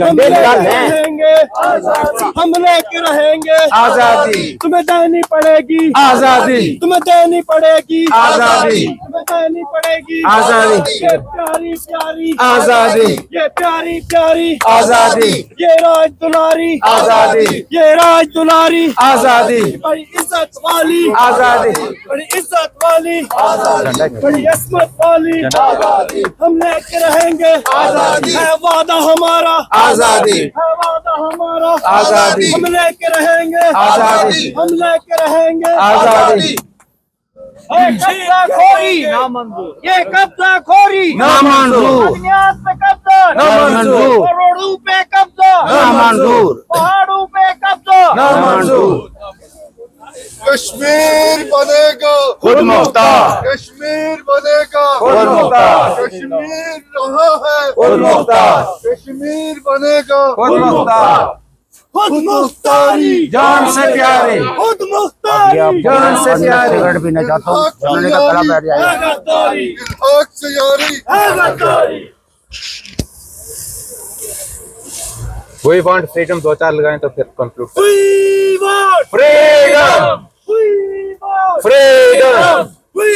हम रहेंगे, हम लेके रहेंगे आजादी, तुम्हें देनी पड़ेगी आजादी, तुम्हें देनी पड़ेगी आजादी, तुम्हें देनी पड़ेगी आजादी, ये प्यारी प्यारी आजादी, ये प्यारी प्यारी आजादी, ये राज दुलारी आजादी, ये राज दुलारी आजादी, बड़ी इज्जत वाली आजादी, बड़ी इज्जत वाली बड़ी अस्मत वाली हम लेके रहेंगे आजादी, है वादा हमारा आजादी, है वादा हमारा आजादी, हम लेके रहेंगे आजादी, हम लेके रहेंगे आजादी, कब्जाखोरी ये कब्जाखोरी नामंजूर, दुनिया पे कब्जा नामंजूर, करोड़ों पे कब्जा नामंजूर, पहाड़ों पे कब्जा नामंजूर, कश्मीर बनेगा खुद मुख्तार, कश्मीर बनेगा खुद मुख्तार, कश्मीर रहा है खुद मुख्तार, कश्मीर बनेगा खुद मुख्तार, खुद मुख्तारी जान से प्यारे, खुद मुख्तारी जान से प्यारे, सिगरेट पीना चाहता हूँ उन्होंने कहा खड़ा बैठ जाएगा। है गद्दारी इल्हाक से यारी है गद्दारी We want freedom, दो चार लगाएं तो फिर conclude We want freedom, we want freedom, we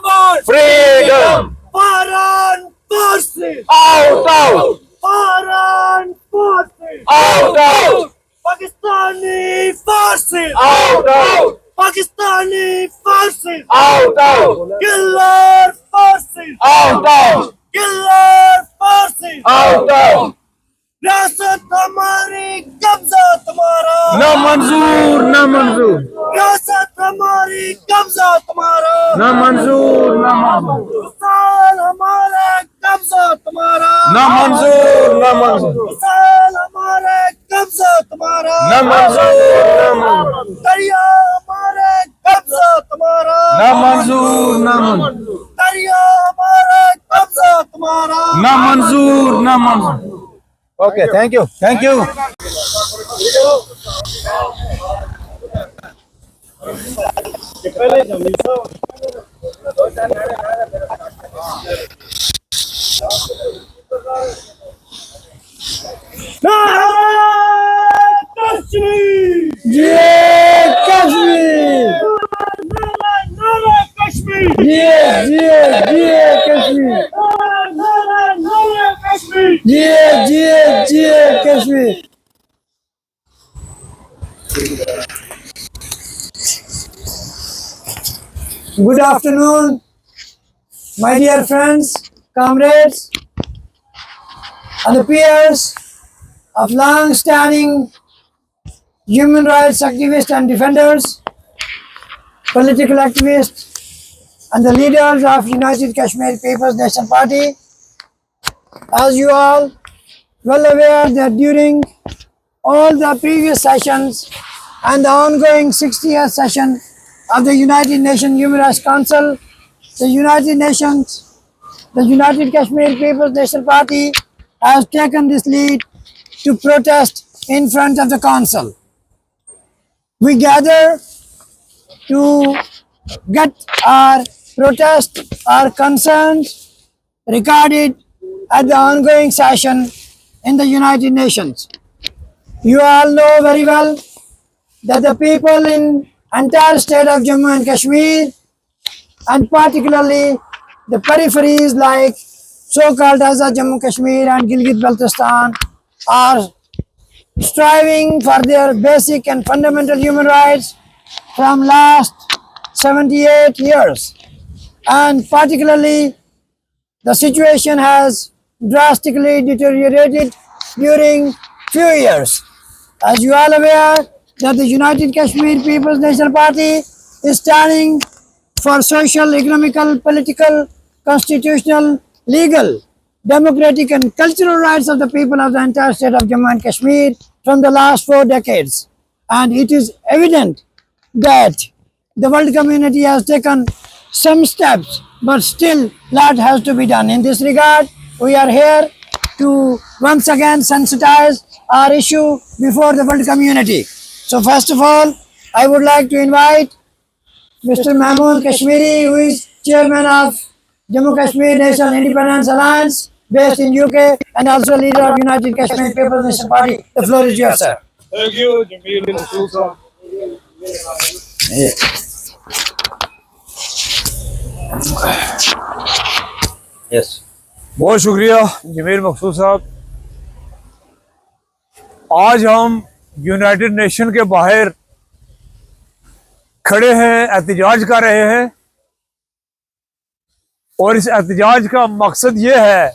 want freedom, foreign forces out out, foreign forces out out, Pakistani forces out out, Pakistani forces out out, killer forces out out, killer forces out out, रियासत हमारी कब्जा तुम्हारा न मंजूर, न मंजूर, रियासत हमारी कब्जा तुम्हारा न मंजूर, न मंजूर, साल हमारा कब्जा तुम्हारा न मंजूर, न मंजूर, साल हमारा कब्जा तुम्हारा न मंजूर, न मंजूर, दरिया हमारे कब्जा तुम्हारा न मंजूर, न मंजूर, दरिया हमारा कब्जा तुम्हारा न मंजूर, न मंजूर। Okay, thank you, thank you. Kashmir Good afternoon, my dear friends, comrades, and the peers of long-standing human rights activists and defenders, political activists, and the leaders of United Kashmir People's National Party. As you all well aware that during all the previous sessions and the ongoing 60th session of the United Nations Human Rights Council, the United Kashmir People's National Party has taken this lead to protest in front of the council. We gather to get our protest, our concerns recorded at the ongoing session in the United Nations. You all know very well that the people in entire state of Jammu and Kashmir, and particularly the peripheries like so-called Azad Jammu Kashmir and Gilgit-Baltistan, are striving for their basic and fundamental human rights from last 78 years. And particularly, the situation has drastically deteriorated during few years. As you are aware that the United Kashmir People's National Party is standing for social, economical, political, constitutional, legal, democratic and cultural rights of the people of the entire state of Jammu and Kashmir from the last 4 decades. And it is evident that the world community has taken some steps, but still lot has to be done. In this regard, we are here to once again sensitize our issue before the world community. So first of all, I would like to invite Mr. Mahmood Kashmiri, who is chairman of Jammu Kashmir National Independence Alliance, based in UK and also leader of United Kashmir People's National Party. The floor is yours, sir. Thank you, Jamil Maqsood साहब. Yes. बहुत शुक्रिया जमील मकसूद साहब. आज हम United nation के बाहर खड़े हैं, एहतजाज कर रहे हैं और इस एहतजाज का मकसद ये है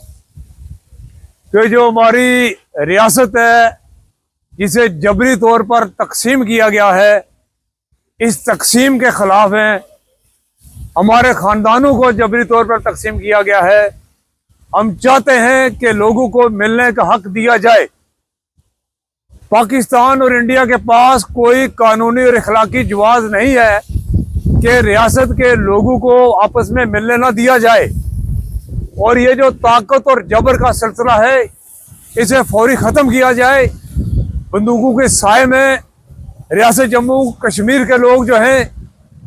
कि जो हमारी रियासत है जिसे जबरी तौर पर तकसीम किया गया है, इस तकसीम के खिलाफ हैं. हमारे ख़ानदानों को जबरी तौर पर तकसीम किया गया है. हम चाहते हैं कि लोगों को मिलने का हक दिया जाए. पाकिस्तान और इंडिया के पास कोई कानूनी और अखलाकी जवाज़ नहीं है कि रियासत के लोगों को आपस में मिलने ना दिया जाए. और ये जो ताकत और जबर का सिलसिला है, इसे फौरी ख़त्म किया जाए. बंदूकों के साए में रियासत जम्मू कश्मीर के लोग जो हैं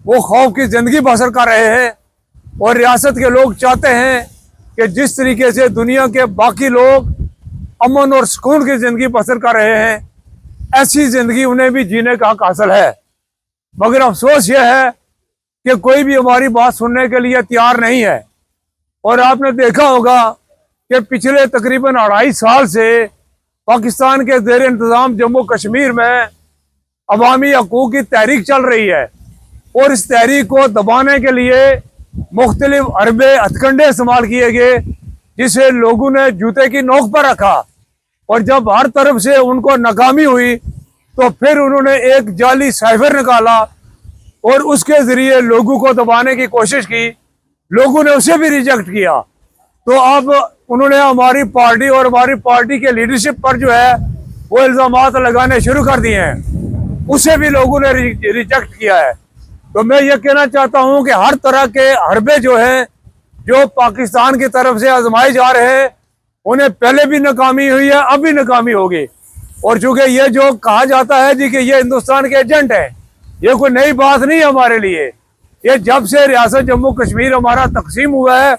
वो खौफ की ज़िंदगी बसर कर रहे हैं और रियासत के लोग चाहते हैं कि जिस तरीके से दुनिया के बाकी लोग अमन और सुकून की ज़िंदगी बसर कर रहे हैं, ऐसी ज़िंदगी उन्हें भी जीने का हक हासिल है. मगर अफसोस यह है कि कोई भी हमारी बात सुनने के लिए तैयार नहीं है. और आपने देखा होगा कि पिछले तकरीबन 2.5 साल से पाकिस्तान के ज़ेर इंतज़ाम जम्मू कश्मीर में अवामी हकूक़ की तहरीक चल रही है और इस तहरीक को दबाने के लिए मुख्तलिफ हरबे हथकंडे इस्तेमाल किए गए, जिसे लोगों ने जूते की नोक पर रखा. और जब हर तरफ से उनको नाकामी हुई तो फिर उन्होंने एक जाली साइफर निकाला और उसके ज़रिए लोगों को दबाने की कोशिश की. लोगों ने उसे भी रिजेक्ट किया. तो अब उन्होंने हमारी पार्टी और हमारी पार्टी के लीडरशिप पर जो है वो इल्ज़ामात लगाने शुरू कर दिए हैं. उसे भी लोगों ने रिजेक्ट किया है. तो मैं ये कहना चाहता हूँ कि हर तरह के हरबे जो हैं, जो पाकिस्तान की तरफ से आजमाए जा रहे हैं, उन्हें पहले भी नाकामी हुई है, अब भी नाकामी होगी. और चूंकि ये जो कहा जाता है जी कि ये हिंदुस्तान के एजेंट हैं, ये कोई नई बात नहीं है हमारे लिए. ये जब से रियासत जम्मू कश्मीर हमारा तकसीम हुआ है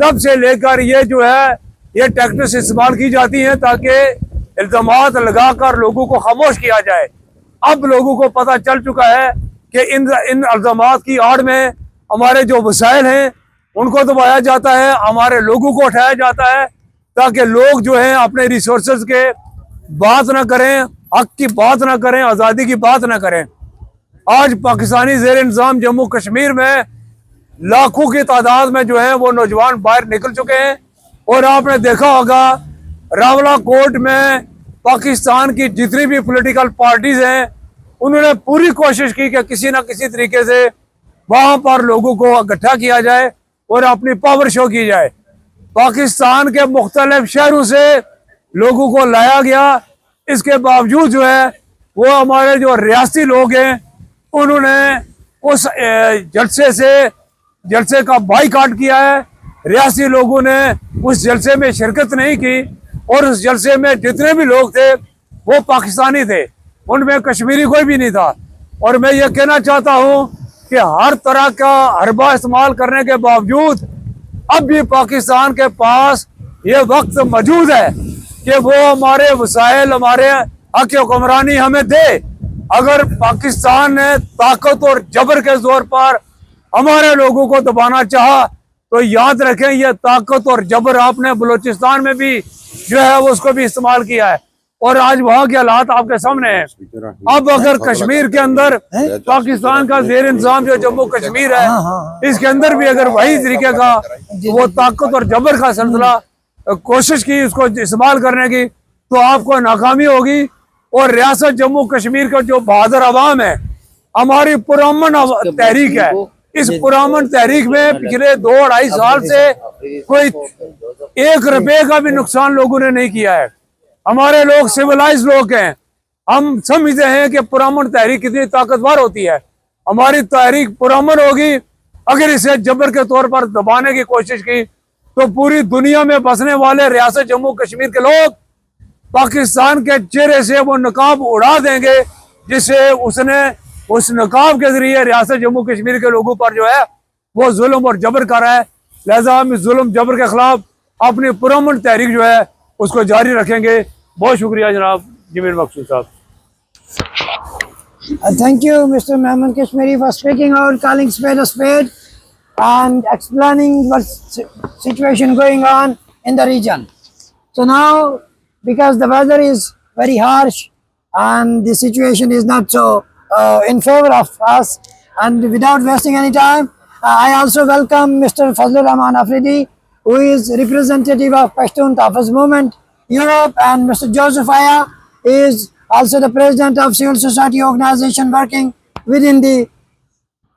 तब से लेकर ये जो है ये टैक्टिक्स इस्तेमाल की जाती हैं ताकि इल्ज़ामात लगाकर लोगों को खामोश किया जाए. अब लोगों को पता चल चुका है कि इन इल्ज़ामात की आड़ में हमारे जो वसाइल हैं उनको दबाया जाता है, हमारे लोगों को उठाया जाता है ताकि लोग जो हैं अपने रिसोर्सेज के बात ना करें, हक की बात ना करें, आज़ादी की बात ना करें. आज पाकिस्तानी ज़ेर इंतज़ाम जम्मू कश्मीर में लाखों की तादाद में जो है वो नौजवान बाहर निकल चुके हैं. और आपने देखा होगा रावलाकोट में पाकिस्तान की जितनी भी पॉलिटिकल पार्टीज हैं उन्होंने पूरी कोशिश की कि किसी ना किसी तरीके से वहाँ पर लोगों को इकट्ठा किया जाए और अपनी पावर शो की जाए. पाकिस्तान के मुख्तलिफ शहरों से लोगों को लाया गया. इसके बावजूद जो है वो हमारे जो रियासती लोग हैं उन्होंने उस जलसे का बाइकाट किया है. रियासती लोगों ने उस जलसे में शिरकत नहीं की और उस जलसे में जितने भी लोग थे वो पाकिस्तानी थे, उनमें कश्मीरी कोई भी नहीं था. और मैं ये कहना चाहता हूँ कि हर तरह का हरबा इस्तेमाल करने के बावजूद अब भी पाकिस्तान के पास ये वक्त मौजूद है कि वो हमारे वसाइल, हमारे हक हुक्मरानी हमें दे. अगर पाकिस्तान ने ताकत और जबर के जोर पर हमारे लोगों को दबाना चाहा तो याद रखें ये ताकत और जबर आपने बलूचिस्तान में भी जो है वो उसको भी इस्तेमाल किया है और आज वहाँ के हालात आपके सामने हैं. अब अगर कश्मीर के अंदर पाकिस्तान का ज़ेर इंतज़ाम जो जम्मू कश्मीर है, इसके अंदर भी अगर वही तरीके का वो ताकत और जबर का सिलसिला कोशिश की उसको इस्तेमाल करने की तो आपको नाकामी होगी. और रियासत जम्मू कश्मीर का जो बहादुर अवाम है, हमारी पुरअमन तहरीक है, इस पुरअमन तहरीक में पिछले 2-2.5 साल से कोई 1 रुपए का भी नुकसान लोगों ने नहीं किया है. हमारे लोग सिविलाइज लोग हैं. हम समझते हैं कि पुरअमन तहरीक कितनी ताकतवर होती है. हमारी तहरीक पुरअमन होगी. अगर इसे जबर के तौर पर दबाने की कोशिश की तो पूरी दुनिया में बसने वाले रियासत जम्मू कश्मीर के लोग पाकिस्तान के चेहरे से वो नकाब उड़ा देंगे जिससे उसने उस नकाब के जरिए रियासत जम्मू कश्मीर के लोगों पर जो है वो जुल्म और जबर कर रहा है. लिहाजा हम इस जुल्म जबर के खिलाफ अपनी पुरअमन तहरीक जो है उसको जारी रखेंगे। बहुत शुक्रिया जनाब जमीर मकसूद साहब। Thank you, Mr. Mehman Kashmiri, for speaking out, calling spade a spade, and explaining what situation going on in the region. So now, because the weather is very harsh and the situation is not so in favor of us, and without wasting any time, I also welcome Mr. Fazlur Rahman Afridi, who is representative of Pashtun Tahfiz Movement Europe, and Mr. Joseph Aya is also the president of civil society organization working within the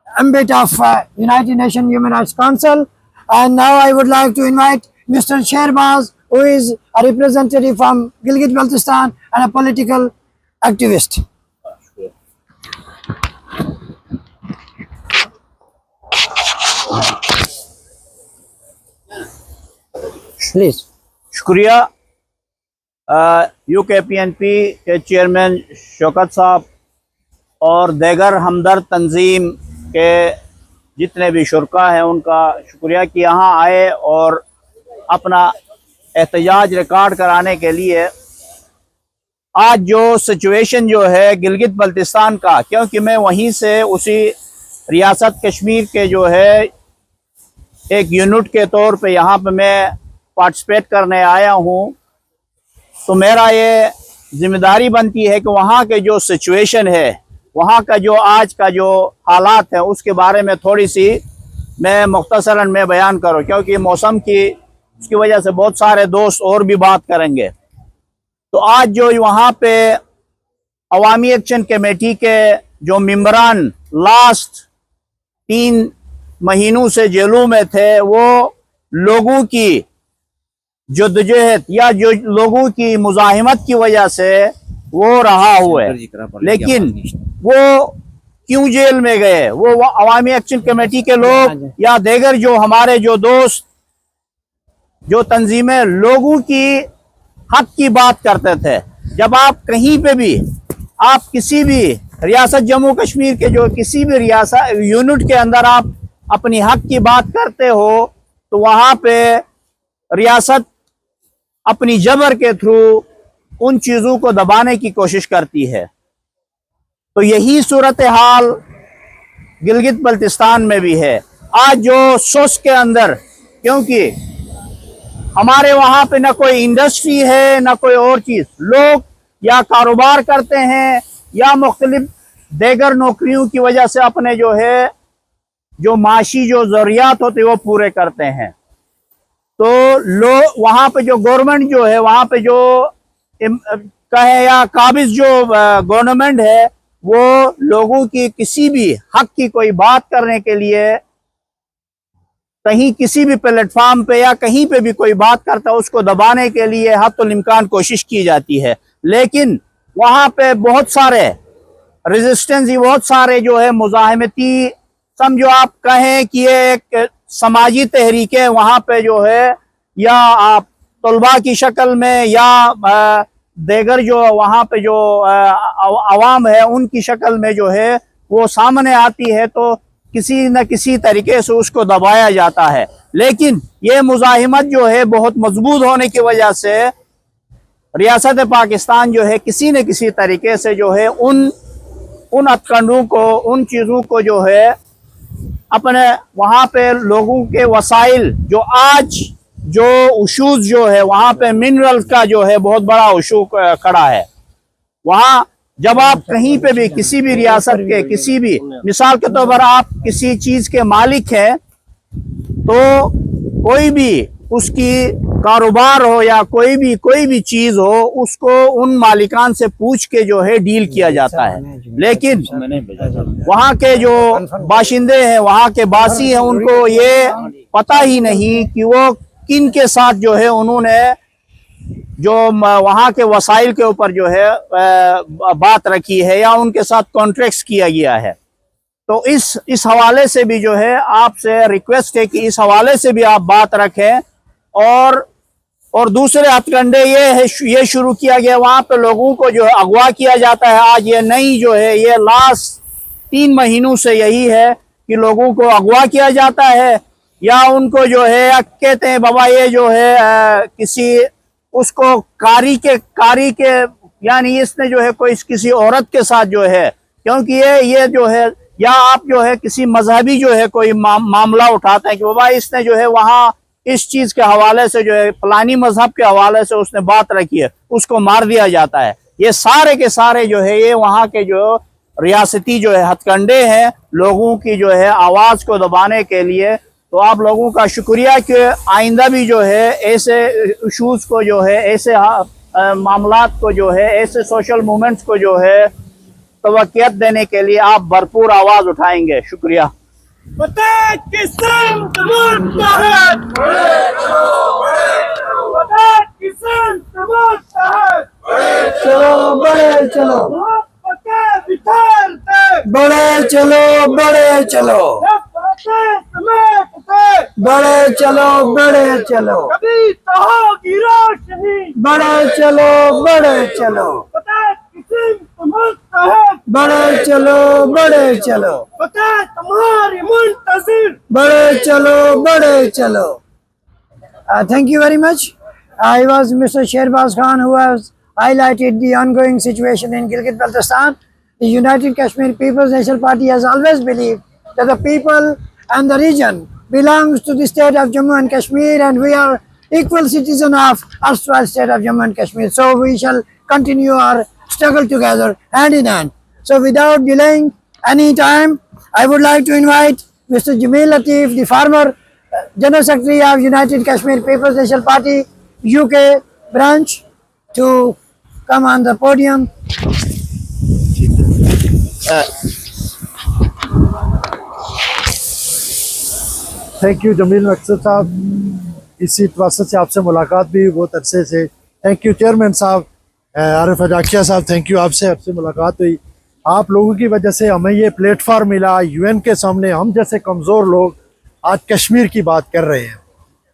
ambit of United Nations Human Rights Council. And now I would like to invite Mr. Shehrbaz, who is a representative from Gilgit-Baltistan and a political activist. Please. शुक्रिया। UKPNP के chairman Shaukat साहब और देगर हमदर्द तंजीम के जितने भी शुरका हैं उनका शुक्रिया कि यहाँ आए और अपना एहतजाज रिकॉर्ड कराने के लिए। आज जो सिचुएशन जो है गिलगित बल्तिस्तान का, क्योंकि मैं वहीं से उसी रियासत कश्मीर के जो है एक यूनिट के तौर पे यहाँ पे मैं पार्टिसिपेट करने आया हूँ, तो मेरा ये जिम्मेदारी बनती है कि वहाँ के जो सिचुएशन है, वहाँ का जो आज का जो हालात है उसके बारे में थोड़ी सी मैं मुख्तसरन में बयान करूँ, क्योंकि मौसम की उसकी वजह से बहुत सारे दोस्त और भी बात करेंगे। तो आज जो वहाँ पे अवामी एक्शन कमेटी के जो मेंबरान लास्ट 3 महीनों से जेलों में थे, वो लोगों की जद्दोजहद या जो लोगों की मुजाहिमत की वजह से वो रहा हुआ है। लेकिन वो क्यों जेल में गए? वो अवामी एक्शन कमेटी के लोग या देगर जो हमारे जो दोस्त जो तंजीमें लोगों की हक की बात करते थे। जब आप कहीं पे भी, आप किसी भी रियासत जम्मू कश्मीर के जो किसी भी रियासत यूनिट के अंदर आप अपनी हक की बात करते हो, तो वहाँ पे रियासत अपनी जबर के थ्रू उन चीज़ों को दबाने की कोशिश करती है। तो यही सूरत हाल गिलगित बल्तिस्तान में भी है। आज जो सोच के अंदर, क्योंकि हमारे वहाँ पे ना कोई इंडस्ट्री है ना कोई और चीज़, लोग या कारोबार करते हैं या मुख्तलिफ देगर नौकरियों की वजह से अपने जो है जो माशी जो ज़रूरियात होते वो पूरे करते हैं। तो लोग वहाँ पे जो गवर्नमेंट जो है, वहाँ पे जो कहे या काबिज जो गवर्नमेंट है, वो लोगों की किसी भी हक की कोई बात करने के लिए कहीं किसी भी प्लेटफॉर्म पे या कहीं पे भी कोई बात करता है उसको दबाने के लिए हत्तुल इम्कान कोशिश की जाती है। लेकिन वहाँ पे बहुत सारे रेजिस्टेंस, बहुत सारे जो है मुजाहिमती, समझो आप कहें कि ये एक समाजी तहरीक है वहाँ पे जो है, या आप तलबा की शक्ल में या देगर जो वहाँ पे जो अवाम है उनकी शक्ल में जो है वो सामने आती है, तो किसी न किसी तरीके से उसको दबाया जाता है। लेकिन ये मुजाहिमत जो है बहुत मजबूत होने की वजह से रियासत पाकिस्तान जो है किसी न किसी तरीके से जो है उन हथकंडों को, उन चीज़ों को जो है अपने वहाँ पे लोगों के वसाइल, जो आज जो इशूज जो है वहाँ पे मिनरल का जो है बहुत बड़ा इशू खड़ा है। वहाँ जब आप कहीं पे भी किसी भी रियासत के किसी भी, मिसाल के तौर पर आप किसी चीज़ के मालिक हैं, तो कोई भी उसकी कारोबार हो या कोई भी चीज़ हो, उसको उन मालिकान से पूछ के जो है डील किया जाता है। लेकिन वहाँ के जो बाशिंदे हैं, वहाँ के बासी हैं, उनको ये पता ही नहीं कि वो किन के साथ जो है उन्होंने जो वहाँ के वसाइल के ऊपर जो है बात रखी है या उनके साथ कॉन्ट्रैक्ट्स किया गया है। तो इस हवाले से भी जो है आपसे रिक्वेस्ट है कि इस हवाले से भी आप बात रखें। और दूसरे हथकंडे ये शुरू किया गया, वहाँ पे लोगों को जो है अगवा किया जाता है। आज ये नई जो है, ये लास्ट 3 महीनों से यही है कि लोगों को अगवा किया जाता है या उनको जो है कहते हैं बाबा ये जो है किसी उसको कारी के यानी इसने जो है कोई किसी औरत के साथ जो है, क्योंकि ये जो है, या आप जो है किसी मजहबी जो है कोई मामला उठाते हैं कि बाबा इसने जो है वहाँ इस चीज के हवाले से जो है फलानी मजहब के हवाले से उसने बात रखी है, उसको मार दिया जाता है। ये सारे के सारे जो है ये वहाँ के जो रियासती जो है हथकंडे हैं लोगों की जो है आवाज को दबाने के लिए। तो आप लोगों का शुक्रिया कि आइंदा भी जो है ऐसे इशूज को जो है, ऐसे मामलात को जो है, ऐसे सोशल मूवमेंट्स को जो है तवक्कियत देने के लिए आप भरपूर आवाज उठाएंगे। शुक्रिया। चलो बड़े चलो, बड़े चलो, बड़े चलो, बड़े चलो, बड़े चलो, बड़े चलो, बड़े चलो, बड़े चलो, बड़े चलो, बड़े चलो, बड़े चलो। Thank you very much. I was Mr. Shehbaz Khan, who has highlighted the ongoing situation in Gilgit-Baltistan. The United Kashmir People's National Party has always believed that the people and the region belongs to the state of Jammu and Kashmir, and we are equal citizens of erstwhile state of Jammu and Kashmir. So we shall continue our struggle together, hand in hand. So without delaying any time, I would like to invite Mr. Jamil Latif, the former General Secretary of United Kashmir People's National Party UK branch, to come on the podium. Thank you Jameel Maqsood sahab, इसी process से आपसे मुलाकात भी बहुत अरसे से। Thank you chairman साहब आरिफ अजाकिया साहब, थैंक यू, आपसे मुलाकात हुई। आप लोगों की वजह से हमें ये प्लेटफॉर्म मिला यूएन के सामने, हम जैसे कमज़ोर लोग आज कश्मीर की बात कर रहे हैं।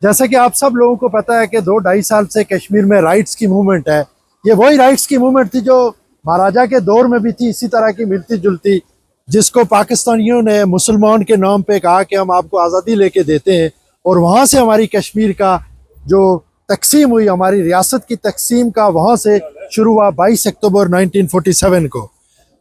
जैसा कि आप सब लोगों को पता है कि 2-2.5 साल से कश्मीर में राइट्स की मूवमेंट है। ये वही राइट्स की मूवमेंट थी जो महाराजा के दौर में भी थी, इसी तरह की मिलती जुलती, जिसको पाकिस्तानियों ने मुसलमान के नाम पे कहा कि हम आपको आज़ादी लेके देते हैं, और वहाँ से हमारी कश्मीर का जो तकसीम हुई, हमारी रियासत की तकसीम का वहाँ से शुरू हुआ 22 अक्टूबर 1947 को।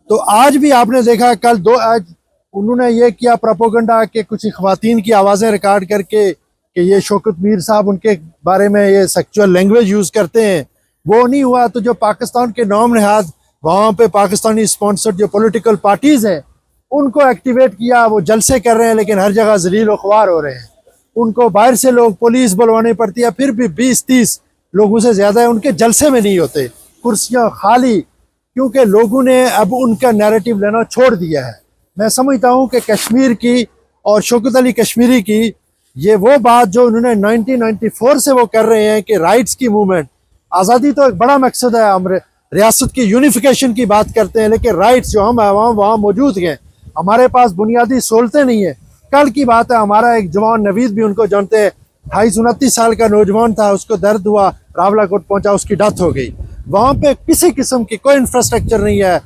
तो आज भी आपने देखा आज उन्होंने ये किया प्रोपोगंडा के कुछ ख़वातीन की आवाज़ें रिकॉर्ड करके कि ये शौकत मीर साहब उनके बारे में ये सेक्सुअल लैंग्वेज यूज़ करते हैं। वो नहीं हुआ तो जो पाकिस्तान के नाम नहाद वहाँ पे पाकिस्तानी स्पॉन्सर्ड जो पॉलिटिकल पार्टीज़ हैं उनको एक्टिवेट किया। वो जलसे कर रहे हैं लेकिन हर जगह जलील व ख्वार हो रहे हैं। उनको बाहर से लोग पुलिस बुलवानी पड़ती है, फिर भी 20-30 लोगों से ज़्यादा है उनके जलसे में नहीं होते, कुर्सियाँ खाली, क्योंकि लोगों ने अब उनका नैरेटिव लेना छोड़ दिया है। मैं समझता हूँ कि कश्मीर की और शौकत अली कश्मीरी की ये वो बात जो उन्होंने 1994 से वो कर रहे हैं कि राइट्स की मूवमेंट, आज़ादी तो एक बड़ा मकसद है, हम रियासत की यूनिफिकेशन की बात करते हैं, लेकिन राइट्स जो हम वहाँ मौजूद हैं, हमारे पास बुनियादी सहूलतें नहीं है। कल की बात है, हमारा एक जवान नवीद भी उनको जानते हैं, 28-29 साल का नौजवान था, उसको दर्द हुआ, रावलाकोट पहुंचा, उसकी डेथ हो गई। वहाँ पे किसी किस्म की कोई इंफ्रास्ट्रक्चर नहीं है।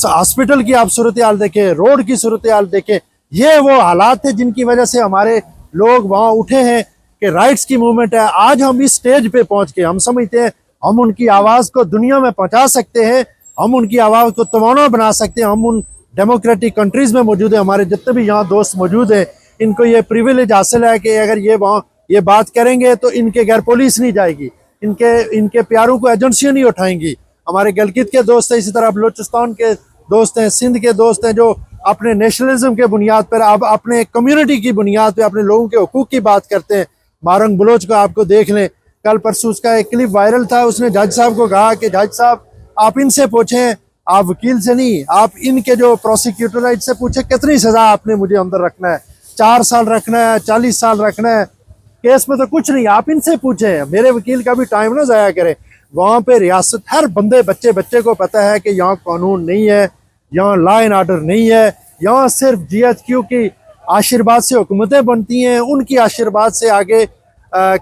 हॉस्पिटल की आप सूरत हाल देखें, रोड की सूरत हाल देखें, ये वो हालात है जिनकी वजह से हमारे लोग वहाँ उठे हैं कि राइट्स की मूवमेंट है। आज हम इस स्टेज पे पहुँच के हम समझते हैं हम उनकी आवाज़ को दुनिया में पहुँचा सकते हैं, हम उनकी आवाज़ को तवाना बना सकते हैं। हम उन डेमोक्रेटिक कंट्रीज़ में मौजूद है, हमारे जितने भी यहाँ दोस्त मौजूद हैं, इनको ये प्रिविलेज हासिल है कि अगर ये वहाँ ये बात करेंगे तो इनके घर पुलिस नहीं जाएगी, इनके प्यारों को एजेंसियाँ नहीं उठाएंगी। हमारे गलगित के दोस्त हैं, इसी तरह बलोचिस्तान के दोस्त हैं, सिंध के दोस्त हैं, जो अपने नेशनलिज्म के बुनियाद पर, अब अपने कम्युनिटी की बुनियाद पर अपने लोगों के हुकूक की बात करते हैं। मारंग बलोच को आपको देख लें, कल परसों उसका एक क्लिप वायरल था, उसने जज साहब को कहा कि जज साहब आप इनसे पूछें, आप वकील से नहीं, आप इनके जो प्रोसिक्यूटर है इससे पूछे कितनी सज़ा आपने मुझे अंदर रखना है, 4 साल रखना है, 40 साल रखना है, केस में तो कुछ नहीं, आप इनसे पूछें, मेरे वकील का भी टाइम ना ज़ाया करें। वहाँ पे रियासत हर बच्चे को पता है कि यहाँ कानून नहीं है, यहाँ लॉ एंड ऑर्डर नहीं है, यहाँ सिर्फ GHQ की आशीर्वाद से हुकूमतें बनती हैं, उनकी आशीर्वाद से आगे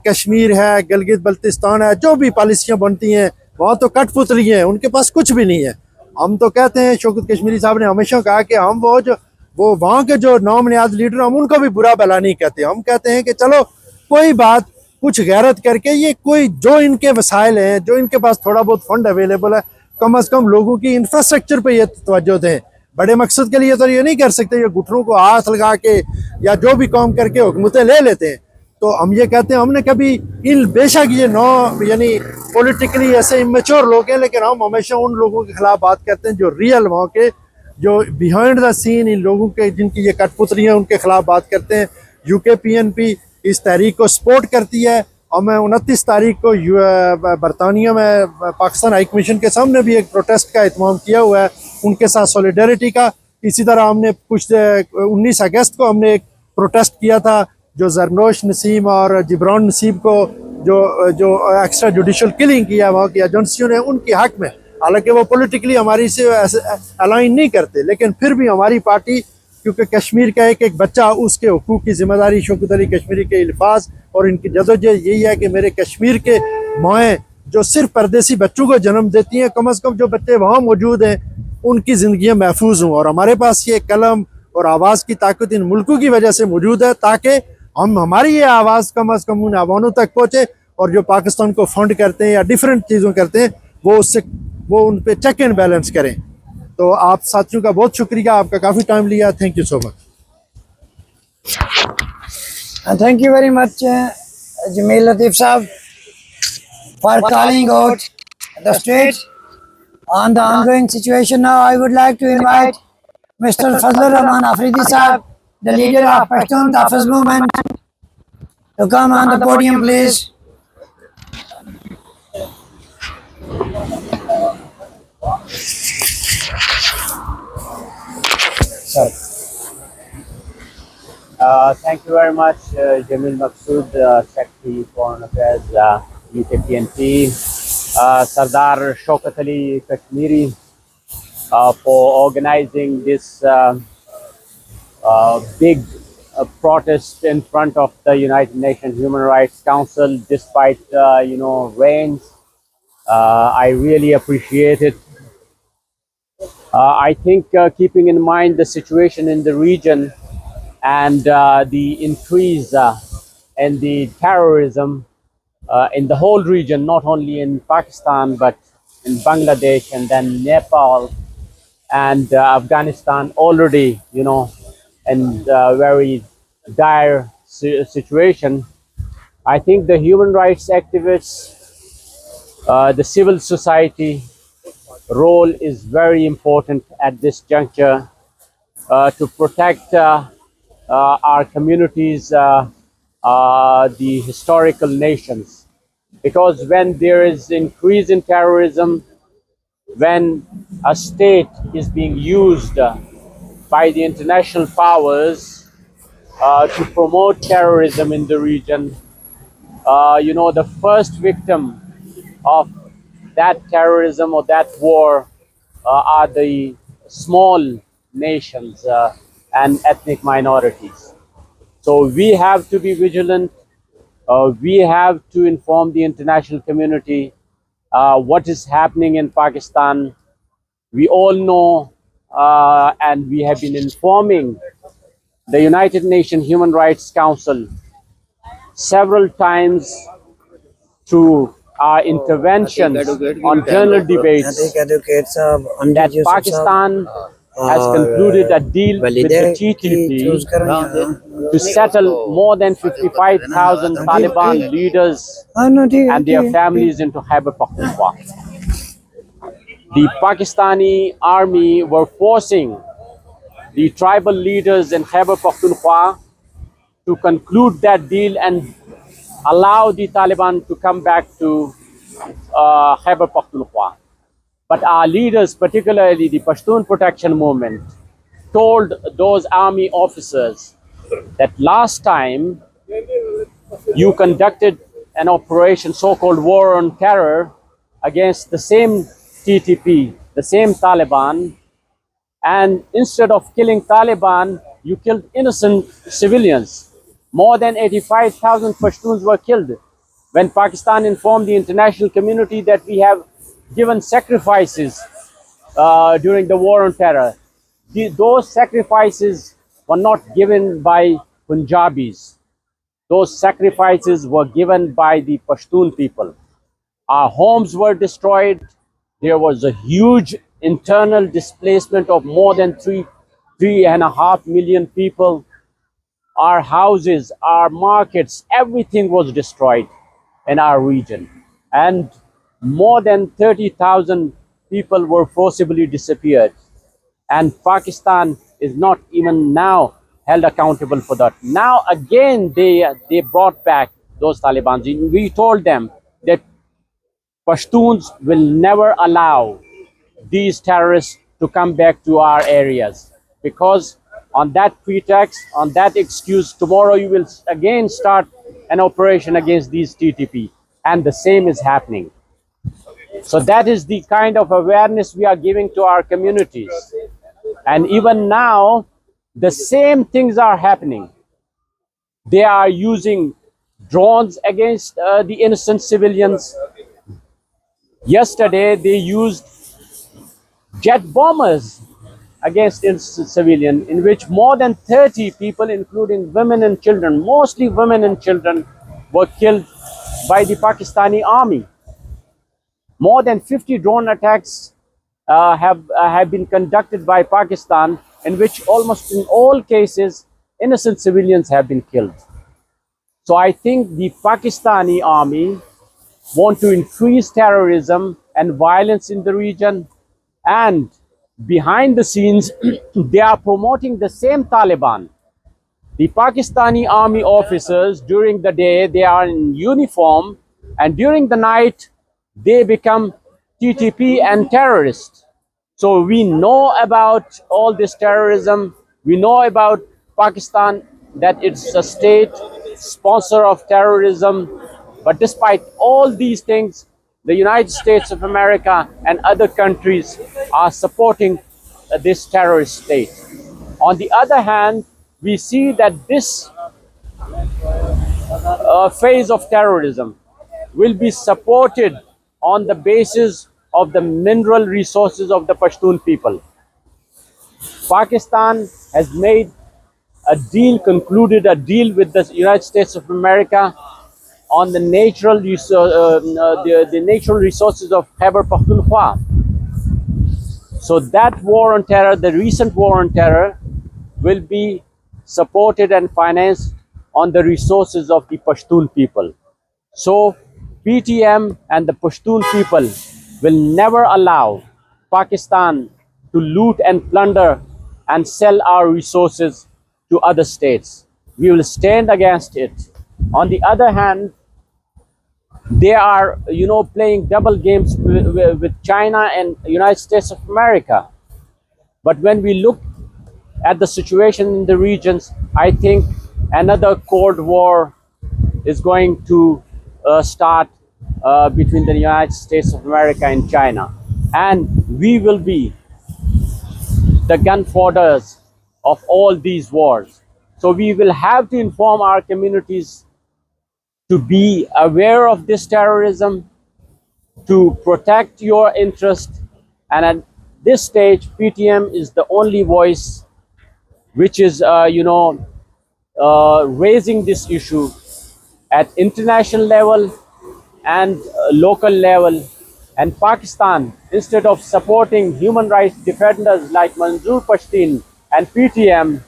कश्मीर है, गिलगित बल्तिस्तान है, जो भी पॉलिसियाँ बनती हैं वहाँ तो कठपुतली हैं, उनके पास कुछ भी नहीं है। हम तो कहते हैं, शौकत कश्मीरी साहब ने हमेशा कहा कि हम वो वहाँ के जो नौमनियाद लीडर हम उनको भी बुरा भला नहीं कहते। हम कहते हैं कि चलो कोई बात, कुछ गैरत करके ये कोई जो इनके वसाइल हैं, जो इनके पास थोड़ा बहुत फंड अवेलेबल है, कम से कम लोगों की इंफ्रास्ट्रक्चर पे ये तवज्जो दें। बड़े मकसद के लिए तो ये नहीं कर सकते, ये घुटनों को हाथ लगा के या जो भी काम करके हुकूमतें ले लेते हैं। तो हम ये कहते हैं, हमने कभी इन बेशक ये यानी पॉलिटिकली ऐसे इमेच्योर लोग हैं, लेकिन हम हमेशा उन लोगों के खिलाफ बात करते हैं जो रियल वहाँ के, जो बिहाइंड द सीन इन लोगों के जिनकी ये कठपुतली हैं, उनके खिलाफ बात करते हैं। यूके PNP इस तहरीक को सपोर्ट करती है और मैं 29 तारीख को बरतानिया में पाकिस्तान हाई कमीशन के सामने भी एक प्रोटेस्ट का एहतमाम किया हुआ है उनके साथ सॉलिडरिटी का। इसी तरह हमने कुछ 19 अगस्त को हमने एक प्रोटेस्ट किया था जो जरनोश नसीम और जिब्रान नसीब को जो एक्स्ट्रा जुडिशल किलिंग किया वहाँ की एजेंसियों ने, उनके हक में। हालांकि वो पॉलिटिकली हमारी से अलाइन नहीं करते, लेकिन फिर भी हमारी पार्टी, क्योंकि कश्मीर का एक एक बच्चा, उसके हुकूक की जिम्मेदारी शौकत अली कश्मीरी के अल्फाज और इनकी जदोजहद यही है कि मेरे कश्मीर के माएँ जो सिर्फ परदेसी बच्चों को जन्म देती हैं, कम से कम जो बच्चे वहाँ मौजूद हैं उनकी ज़िंदगियाँ महफूज हों। और हमारे पास ये कलम और आवाज़ की ताकत इन मुल्कों की वजह से मौजूद है, ताकि हमारी ये आवाज़ कम से कम उन अवानों तक पहुँचे और जो पाकिस्तान को फंड करते हैं या डिफरेंट चीज़ों करते हैं वो उन पे चेक एंड बैलेंस करें। तो आप साथियों का बहुत शुक्रिया, आपका काफ़ी टाइम लिया, thank you so much. Thank you very much, Jamil Latif Saab, for calling out the states on the ongoing situation. Now I would like to invite Mr. Fazlur Rahman Afridi Saab, the leader of Pashtun Tahfiz movement, to come on the podium, please. Thank you very much, Jamil Maqsood, Secretary Foreign Affairs, UK PNP, Sardar Shaukat Ali Kashmiri, for organizing this big protest in front of the United Nations Human Rights Council, despite rains. I really appreciate it. I think keeping in mind the situation in the region and the increase in the terrorism in the whole region, not only in Pakistan but in Bangladesh and then Nepal and Afghanistan already, in very dire situation. I think the human rights activists, the civil society role is very important at this juncture to protect our communities, the historical nations. Because when there is increase in terrorism, when a state is being used by the international powers to promote terrorism in the region, the first victim of that terrorism or that war are the small nations and ethnic minorities. So we have to be vigilant. We have to inform the international community what is happening in Pakistan. We all know and we have been informing the United Nations Human Rights Council several times through our interventions on journal debates that Pakistan has concluded a deal with the TTP to settle more than 55,000 Taliban leaders and their families into Khyber Pakhtunkhwa. The Pakistani army were forcing the tribal leaders in Khyber Pakhtunkhwa to conclude that deal and allow the Taliban to come back to Khyber Pakhtunkhwa. But our leaders, particularly the Pashtun Protection Movement, told those army officers that last time you conducted an operation, so-called war on terror, against the same TTP, the same Taliban, and instead of killing Taliban, you killed innocent civilians. More than 85,000 Pashtuns were killed. When Pakistan informed the international community that we have given sacrifices during the war on terror, those sacrifices were not given by Punjabis. Those sacrifices were given by the Pashtun people. Our homes were destroyed. There was a huge internal displacement of more than 3.5 million people. Our houses, our markets, everything was destroyed in our region. And more than 30,000 people were forcibly disappeared. And Pakistan is not even now held accountable for that. Now again, they brought back those Taliban. We told them that Pashtuns will never allow these terrorists to come back to our areas, because on that pretext, on that excuse, tomorrow you will again start an operation against these TTP, and the same is happening. So that is the kind of awareness we are giving to our communities. And even now, the same things are happening. They are using drones against the innocent civilians. Yesterday, they used jet bombers against innocent civilians, in which more than 30 people, including women and children, mostly women and children, were killed by the Pakistani army. More than 50 drone attacks have been conducted by Pakistan, in which almost in all cases, innocent civilians have been killed. So I think the Pakistani army want to increase terrorism and violence in the region, and behind the scenes, they are promoting the same Taliban. The Pakistani army officers, during the day, they are in uniform, and during the night, they become TTP and terrorists. So we know about all this terrorism. We know about Pakistan, that it's a state sponsor of terrorism. But despite all these things, the United States of America and other countries are supporting this terrorist state. On the other hand, we see that this phase of terrorism will be supported on the basis of the mineral resources of the Pashtun people. Pakistan has made a deal, concluded a deal with the United States of America on the natural resources of Khyber Pakhtunkhwa. So that war on terror, the recent war on terror, will be supported and financed on the resources of the Pashtun people. So PTM and the Pashtun people will never allow Pakistan to loot and plunder and sell our resources to other states. We will stand against it. On the other hand, they are, playing double games with China and the United States of America. But when we look at the situation in the regions, I think another Cold War is going to start between the United States of America and China. And we will be the gun fodders of all these wars. So we will have to inform our communities to be aware of this terrorism, to protect your interest. And at this stage, PTM is the only voice which is, raising this issue at international level and local level. And Pakistan, instead of supporting human rights defenders like Manzoor Pashtun and PTM,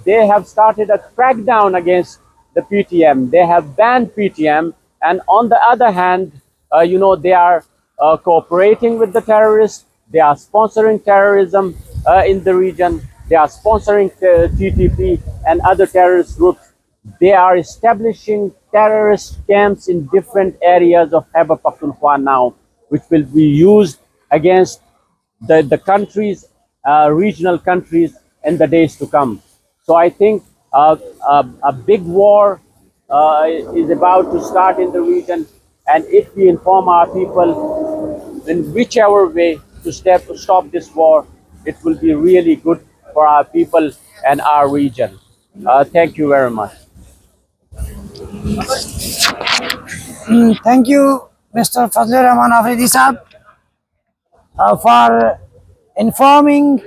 they have started a crackdown against the PTM. They have banned PTM, and on the other hand, they are cooperating with the terrorists. They are sponsoring terrorism in the region. They are sponsoring TTP and other terrorist groups. They are establishing terrorist camps in different areas of Khyber Pakhtunkhwa now, which will be used against the countries, regional countries, in the days to come. So I think a big war is about to start in the region, and if we inform our people in whichever way to stop this war, it will be really good for our people and our region. Thank you very much. Thank you, Mr. Fazlur Rahman Afridi Saab, for informing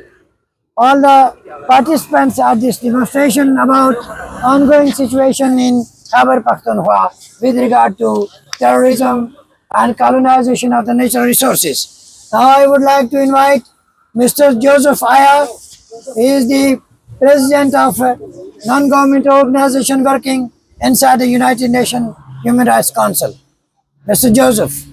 all the participants at this demonstration about ongoing situation in Khyber Pakhtunkhwa with regard to terrorism and colonization of the natural resources. Now I would like to invite Mr. Joseph Aya. He is the president of a non-governmental organization working inside the United Nations Human Rights Council. Mr. Joseph.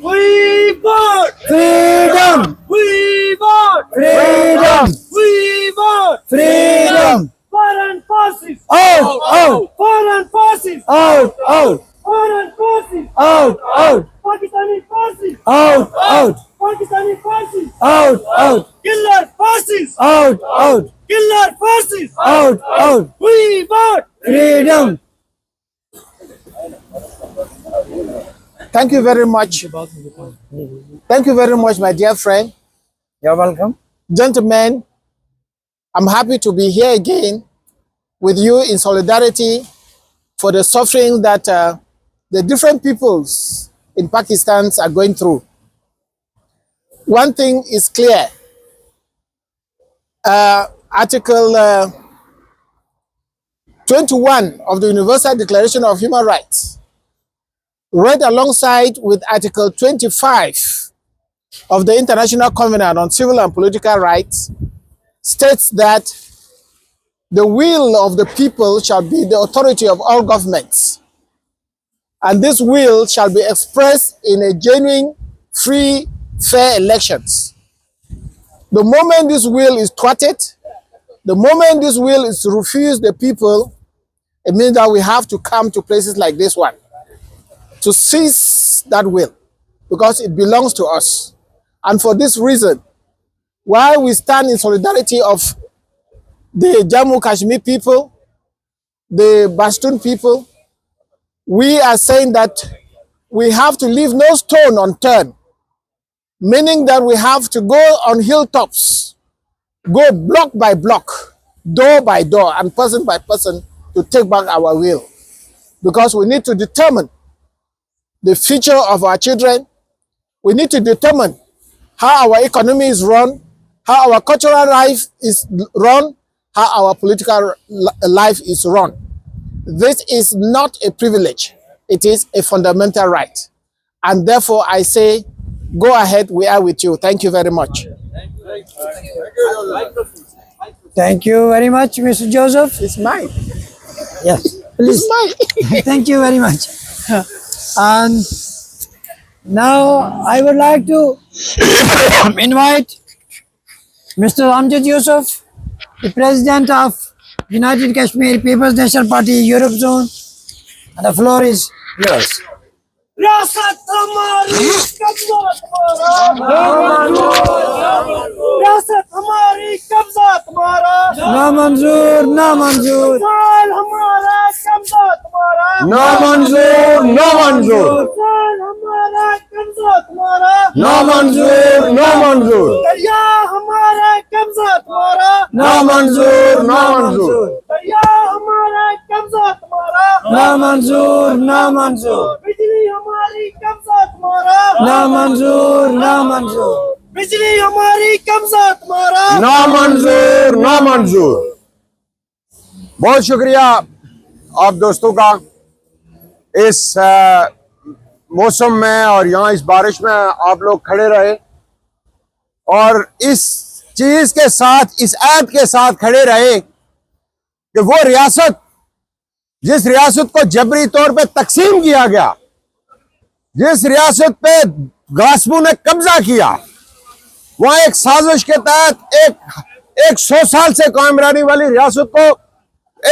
We want Freedom! We want Freedom! We want Freedom! Foreign forces Out! Out! Foreign forces Out! Out! Foreign forces Out! Out! Pakistani forces Out! Out! Pakistani forces Out! Out! Killer forces Out! Out! Killer forces Out! Out! We want Freedom! Thank you very much. Thank you very much, my dear friend. You're welcome. Gentlemen, I'm happy to be here again with you in solidarity for the suffering that the different peoples in Pakistan are going through. One thing is clear. Article 21 of the Universal Declaration of Human Rights, read alongside with Article 25 of the International Covenant on Civil and Political Rights, states that the will of the people shall be the authority of all governments, and this will shall be expressed in a genuine, free, fair elections. The moment this will is thwarted, the moment this will is refused the people, it means that we have to come to places like this one to seize that will, because it belongs to us. And for this reason, while we stand in solidarity of the Jammu Kashmir people, the Pashtun people, we are saying that we have to leave no stone unturned, meaning that we have to go on hilltops, go block by block, door by door, and person by person to take back our will. Because we need to determine the future of our children. We need to determine how our economy is run, how our cultural life is run, how our political life is run. This is not a privilege. It is a fundamental right. And therefore, I say, go ahead, we are with you. Thank you very much. Thank you very much, Mr. Joseph. It's mine. Yes, please. It's mine. Thank you very much. And now I would like to invite Mr. Amjad Yusuf, the President of United Kashmir People's National Party, Europe Zone, and the floor is yours. रियासत हमारी कब्जा तुम्हारा रियासत हमारी कब्जा तुम्हारा ना मंजूर ना मंजूर साल हमारा कब्जा तुम्हारा ना मंजूर ना मंजूर साल हमारा कब्जा तुम्हारा ना मंजूर ना मंजूर दरिया हमारा कब्जा तुम्हारा ना मंजूर ना मंजूर दरिया हमारा कब्जा तुम्हारा ना मंजूर ना मंजूर बिजली हमारी कब्जा तुम्हारा ना मंजूर ना मंजूर बिजली हमारी कब्जा तुम्हारा ना मंजूर ना मंजूर। बहुत शुक्रिया आप दोस्तों का इस मौसम में और यहाँ इस बारिश में आप लोग खड़े रहे और इस चीज के साथ, इस ऐप के साथ खड़े रहे कि वो रियासत, जिस रियासत को जबरी तौर पे तकसीम किया गया, जिस रियासत पे गास्बों ने कब्जा किया, वहां एक साजिश के तहत एक 100 साल से कायम रहने वाली रियासत को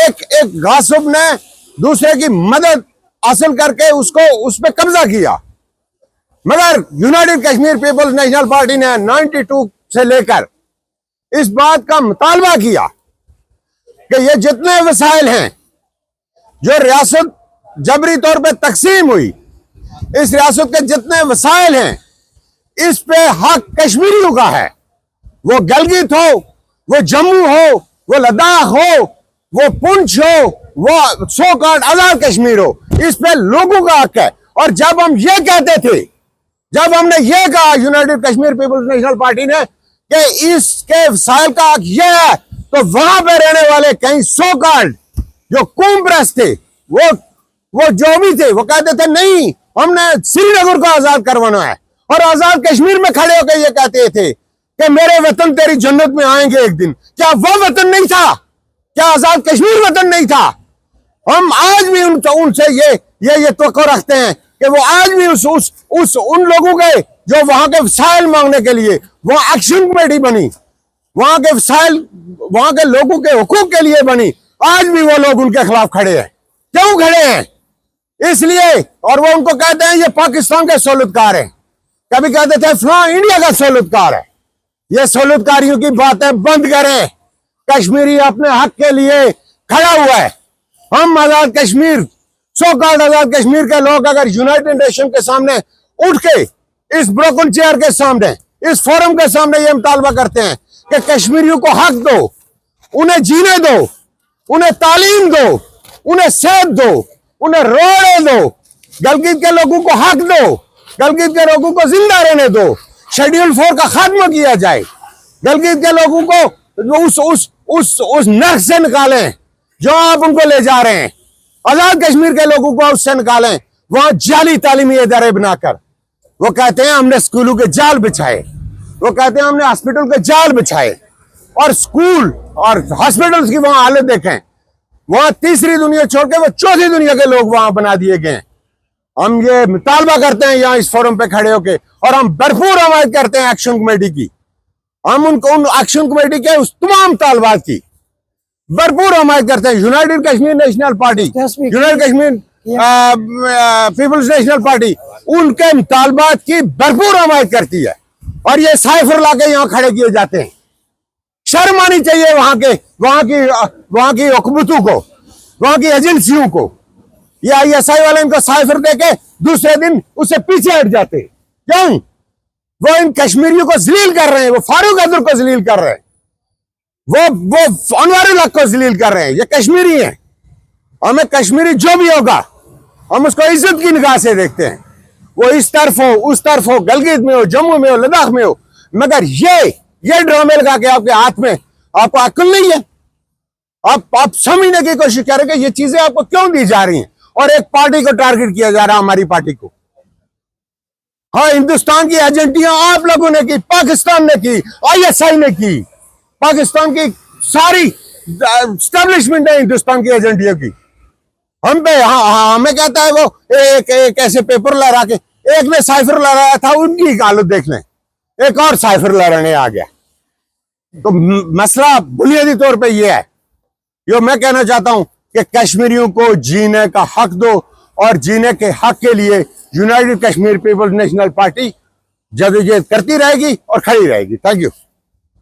एक गासिब ने दूसरे की मदद हासिल करके उस पे कब्जा किया। मगर United Kashmir People's National Party ने 92 से लेकर इस बात का मुतालबा किया कि ये जितने वसाइल हैं जो रियासत जबरी तौर पे तकसीम हुई, इस रियासत के जितने वसाइल हैं, इस पे हक कश्मीरियों का है। वो गलगित हो, वो जम्मू हो, वो लद्दाख हो, वो पुंछ हो, वो सो कॉल्ड आजाद कश्मीर हो, इस पे लोगों का हक है। और जब हम ये कहते थे, जब हमने ये कहा United Kashmir People's National Party ने कि इसके वसाइल का हक ये है, तो वहां पे रहने वाले कई सो कॉल्ड जो कुम्प्रस थे, वो जो भी थे, वो कहते थे नहीं, हमने श्रीनगर को आजाद करवाना है। और आजाद कश्मीर में खड़े होकर ये कहते थे कि मेरे वतन तेरी जन्नत में आएंगे एक दिन। क्या वो वतन नहीं था? क्या आजाद कश्मीर वतन नहीं था? हम आज भी उनसे ये तवक्को रखते हैं कि वो आज भी उन लोगों के जो वहां के वसाइल मांगने के लिए वहां एक्शन कमेटी बनी, वहां के वसाइल, वहां के लोगों के हुकूक के लिए बनी, आज भी वो लोग उनके खिलाफ खड़े हैं। क्यों खड़े हैं? इसलिए। और वो उनको कहते हैं ये पाकिस्तान के सहूलतकार हैं, कभी कहते थे फलां इंडिया का सहूलतकार है। ये सहूलतकारियों की बातें बंद करें। कश्मीरी अपने हक के लिए खड़ा हुआ है। हम आजाद कश्मीर, सो कॉल्ड आजाद कश्मीर के लोग अगर यूनाइटेड नेशन के सामने उठ के, इस ब्रोकन चेयर के सामने, इस फोरम के सामने ये मुतालबा करते हैं कि कश्मीरियों को हक दो, उन्हें जीने दो, उन्हें तालीम दो, उन्हें सेहत दो, उन्हें रोड़े दो, गलगित के लोगों को हक दो, गलगित के लोगों को जिंदा रहने दो, शेड्यूल 4 का खात्मा किया जाए, गलगित के लोगों को उस नर्क से निकालें जो आप उनको ले जा रहे हैं। आजाद कश्मीर के लोगों को उससे निकालें, वहां जाली तालीमी इदारे बनाकर। वो कहते हैं हमने स्कूलों के जाल बिछाए, वो कहते हैं हमने हॉस्पिटल के जाल बिछाए, और स्कूल और हॉस्पिटल्स की वहां हालत देखें। वहां तीसरी दुनिया छोड़ के वो चौथी दुनिया के लोग वहां बना दिए गए। हम ये मुतालबा करते हैं यहाँ इस फोरम पे खड़े होके, और हम भरपूर हमायत करते हैं एक्शन कमेटी की। हम उन एक्शन कमेटी के उस तमाम तालबात की भरपूर हमायत करते हैं। United Kashmir National Party, United Kashmir People's National Party उनके मुतालबात की भरपूर हमायत करती है। और ये साइफर लाके यहाँ खड़े किए जाते हैं। शर्म आनी चाहिए वहां की हुकूमतों को, वहां की एजेंसियों को। ये ISI वाले इनको साइफर देके दूसरे दिन उससे पीछे हट जाते। क्यों? वो इन कश्मीरियों को जलील कर रहे हैं, वो फारूक अब्दुल को जलील कर रहे हैं, वो अनवारुल हक को जलील कर रहे हैं। ये कश्मीरी हैं। हमें कश्मीरी जो भी होगा हम उसको इज्जत की निगाह से देखते हैं, वो इस तरफ हो, उस तरफ हो, गलगित में हो, जम्मू में हो, लद्दाख में हो। मगर ये ड्रामे लगा के आपके हाथ में, आपको अक्ल नहीं है। आप समझने की कोशिश करें कि ये चीजें आपको क्यों दी जा रही हैं, और एक पार्टी को टारगेट किया जा रहा है, हमारी पार्टी को। हाँ, हिंदुस्तान की एजेंटियां आप लोगों ने की, पाकिस्तान ने की, ISI ने की, पाकिस्तान की सारी स्टैब्लिशमेंट है हिंदुस्तान की एजेंटियों की हम पे। हाँ, हमें कहता है वो एक ऐसे पेपर लहरा के, एक ने साइफर लहराया था, उनकी हालत देख लें, एक और साइफर लहराने आ गया। तो मसला बुनियादी तौर पे ये है, जो मैं कहना चाहता हूं कि कश्मीरियों को जीने का हक दो, और जीने के हक के लिए United Kashmir People's National Party जदोजहद करती रहेगी और खड़ी रहेगी। Thank you.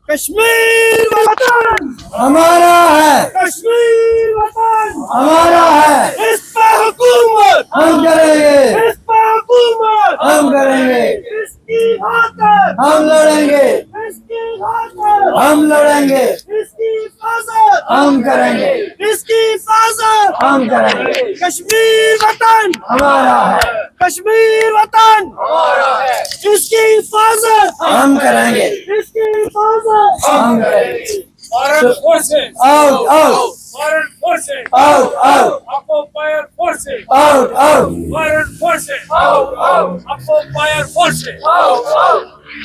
कश्मीर वतन हमारा है, कश्मीर वतन हमारा है, इस पे हुकूमत हम करेंगे, इस पे हुकूमत हम करेंगे, इसकी खातिर हम लड़ेंगे, इसकी खातिर हम लड़ेंगे, इसकी हिफाजत हम करेंगे, इसकी हिफाजत हम करेंगे। कश्मीर वतन हमारा है, कश्मीर वतन हमारा है, इसकी हिफाजत हम करेंगे, इसकी हिफाजत हम करेंगे। Foreign forces, Out, out, foreign forces, out, out, occupier forces, out, out. foreign forces, occupier forces.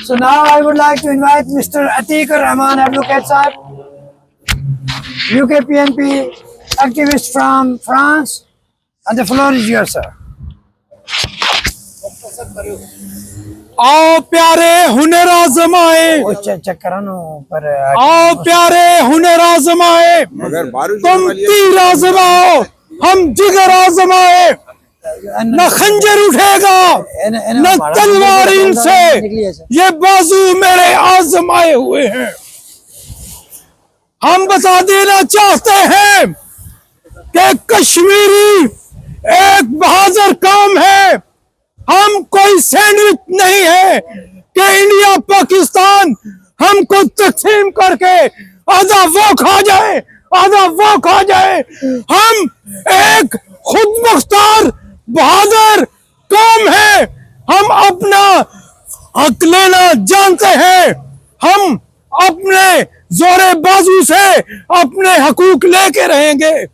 So now I would like to invite Mr. Atiq Rahman Advocate Sahib, UK PNP activist from France, and the floor is yours, sir. आओ प्यारे हुनर आजमाए, वो check करा ना पर आओ प्यारे हुनर आजमाए, तुम तीर आजमाओ, हम जिगर आजमाए। न खंजर उठेगा न तलवार इनसे, ये बाजू मेरे आजमाए हुए हैं। हम बता देना चाहते हैं कि कश्मीरी एक बहादुर कौम है। हम कोई सैंडविच नहीं है कि इंडिया पाकिस्तान हमको तकसीम करके आधा वो खा जाए, आधा वो खा जाए। हम एक खुद मुख्तार बहादुर कौम है। हम अपना हक लेना जानते हैं। हम अपने जोरे बाजू से अपने हकूक लेके रहेंगे।